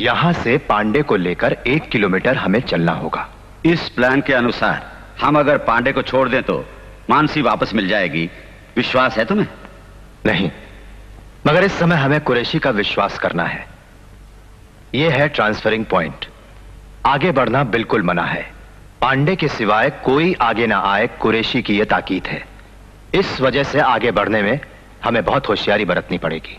यहां से पांडे को लेकर 1 किलोमीटर हमें चलना होगा। इस प्लान के अनुसार हम अगर पांडे को छोड़ दें तो मानसी वापस मिल जाएगी। विश्वास है तुम्हें? नहीं, मगर इस समय हमें कुरैशी का विश्वास करना है। यह है ट्रांसफरिंग पॉइंट। आगे बढ़ना बिल्कुल मना है। पांडे के सिवाय कोई आगे ना आए, कुरैशी की यह ताकीद है। इस वजह से आगे बढ़ने में हमें बहुत होशियारी बरतनी पड़ेगी।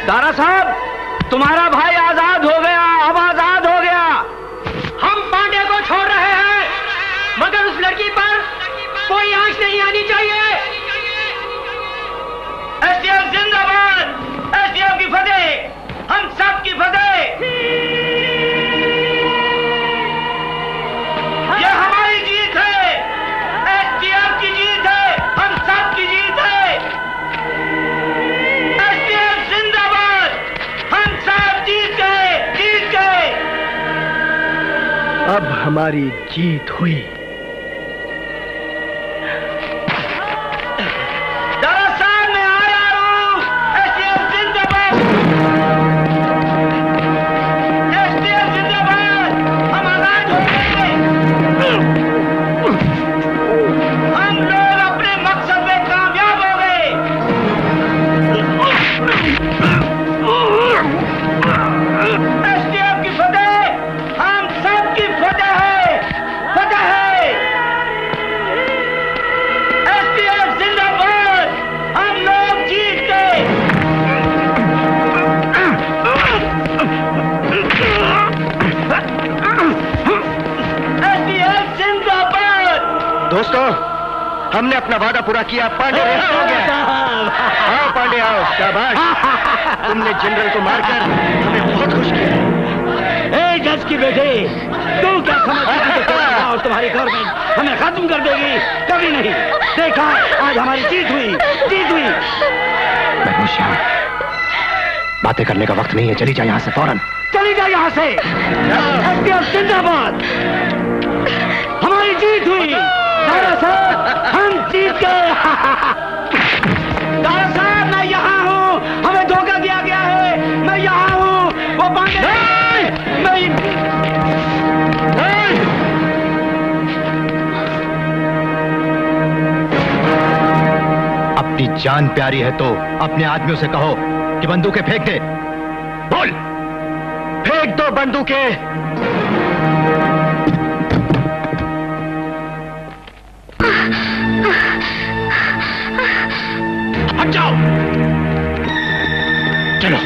दारा साहब, तुम्हारा भाई आजाद हो गया, अब आजाद हो गया। हम पांडे को छोड़ रहे हैं, मगर उस लड़की पर कोई आंच नहीं आनी चाहिए। एसटीएफ जिंदाबाद, एसटीएफ की फतेह, हम सब की फतेह। ये हमारी जीत है, एसटीएफ की जीत है, हम सब की जीत है। एसटीएफ जिंदाबाद, हम सब जीत गए, जीत गए। अब हमारी जीत हुई। एसटीएफ की फतेह, हम सब की फतेह है, फतेह है। दोस्तों, हमने अपना वादा पूरा किया। पांडे रिहा हो गया। आओ पांडे आओ। शाबाश, तुमने जनरल को मारकर हमें बहुत खुश किया। ए जज की बेटे, तू क्या समझता है कि तुम्हारा और तुम्हारी गवर्नमेंट हमें खत्म कर देगी? कभी नहीं। देखा, आज हमारी जीत हुई, जीत हुई। महमूद शाह, बातें करने का वक्त नहीं है, चली जा यहाँ से फौरन। चली जा यहाँ से। एसटीएफ जिंदाबाद। हमारी जीत हुई। दारा साहब, हम जीत गए। दारा साहब, मैं यहाँ हूँ। हमें धोखा दिया गया है। मैं यहाँ हूँ। वो पांडे अपनी जान प्यारी है तो अपने आदमियों से कहो कि बंदूकें फेंक दे। बोल, फेंक दो बंदूकें। हट जाओ। चलो।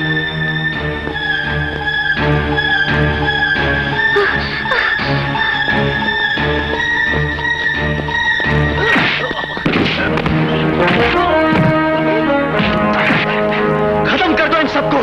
खत्म कर दो इन सबको।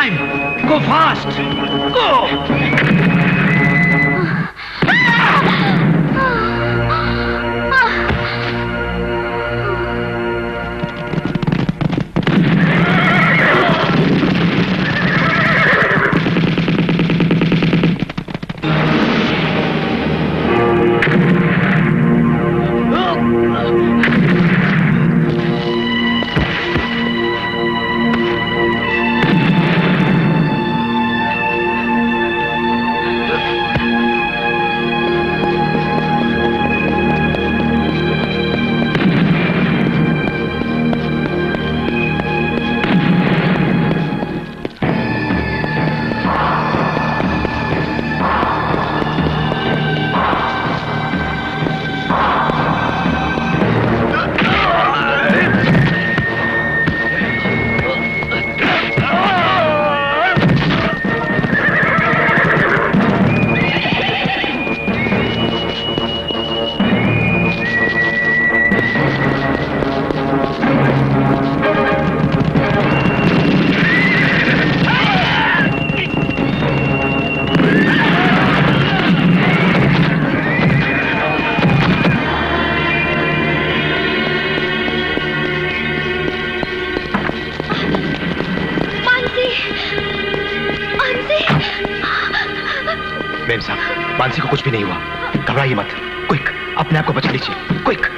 टाइम, गो फास्ट, गो। मानसी को कुछ भी नहीं हुआ, घबराइए मत। क्विक, अपने आप को बचा लीजिए, क्विक।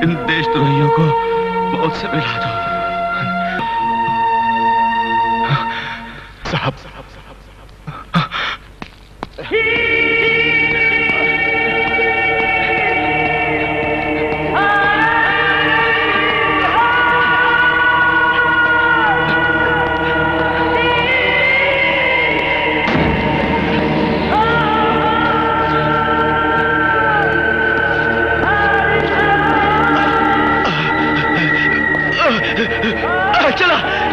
इन देशद्रोहियों को मौत से मिला दो। साहब,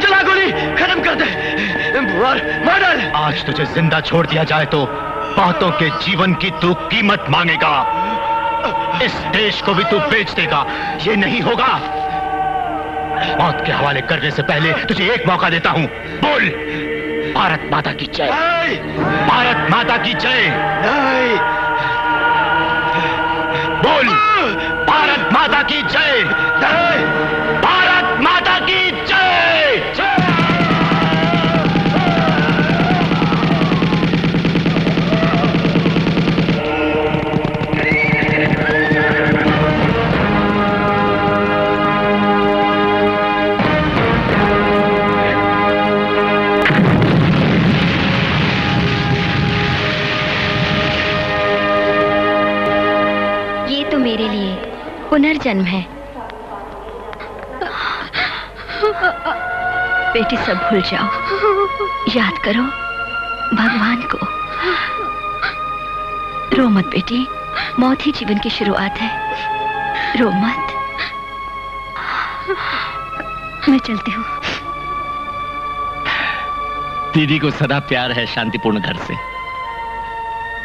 चला गोली खत्म कर दे, मार डाल। आज तुझे जिंदा छोड़ दिया जाए तो बहुतों के जीवन की तू कीमत मांगेगा। इस देश को भी तू बेच देगा। ये नहीं होगा। मौत के हवाले करने से पहले तुझे एक मौका देता हूं। बोल, भारत माता की जय। भारत माता की जय। बोल, भारत माता की जय। भारत माता की जय। ये तो मेरे लिए पुनर्जन्म है। बेटी, सब भूल जाओ, याद करो भगवान को। रो मत बेटी, मौत ही जीवन की शुरुआत है। रो मत। मैं चलती हूँ। दीदी को सदा प्यार है शांतिपूर्ण घर से।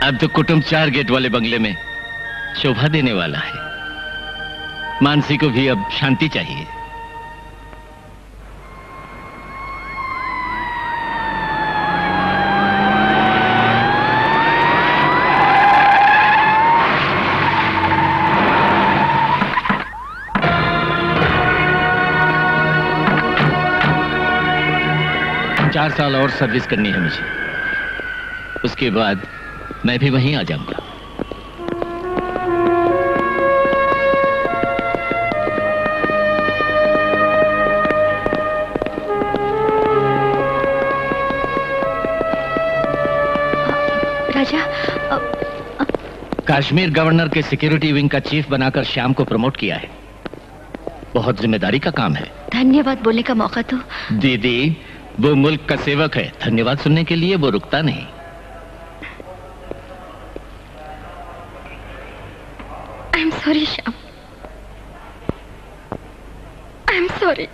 अब तो कुटुंब 4 गेट वाले बंगले में शोभा देने वाला है। मानसी को भी अब शांति चाहिए। 4 साल और सर्विस करनी है मुझे। उसके बाद मैं भी वहीं आ जाऊंगा। राजा, कश्मीर गवर्नर के सिक्योरिटी विंग का चीफ बनाकर श्याम को प्रमोट किया है। बहुत जिम्मेदारी का काम है। धन्यवाद बोलने का मौका तो। दीदी, वो मुल्क का सेवक है, धन्यवाद सुनने के लिए वो रुकता नहीं। आई am sorry Shyam, I am sorry.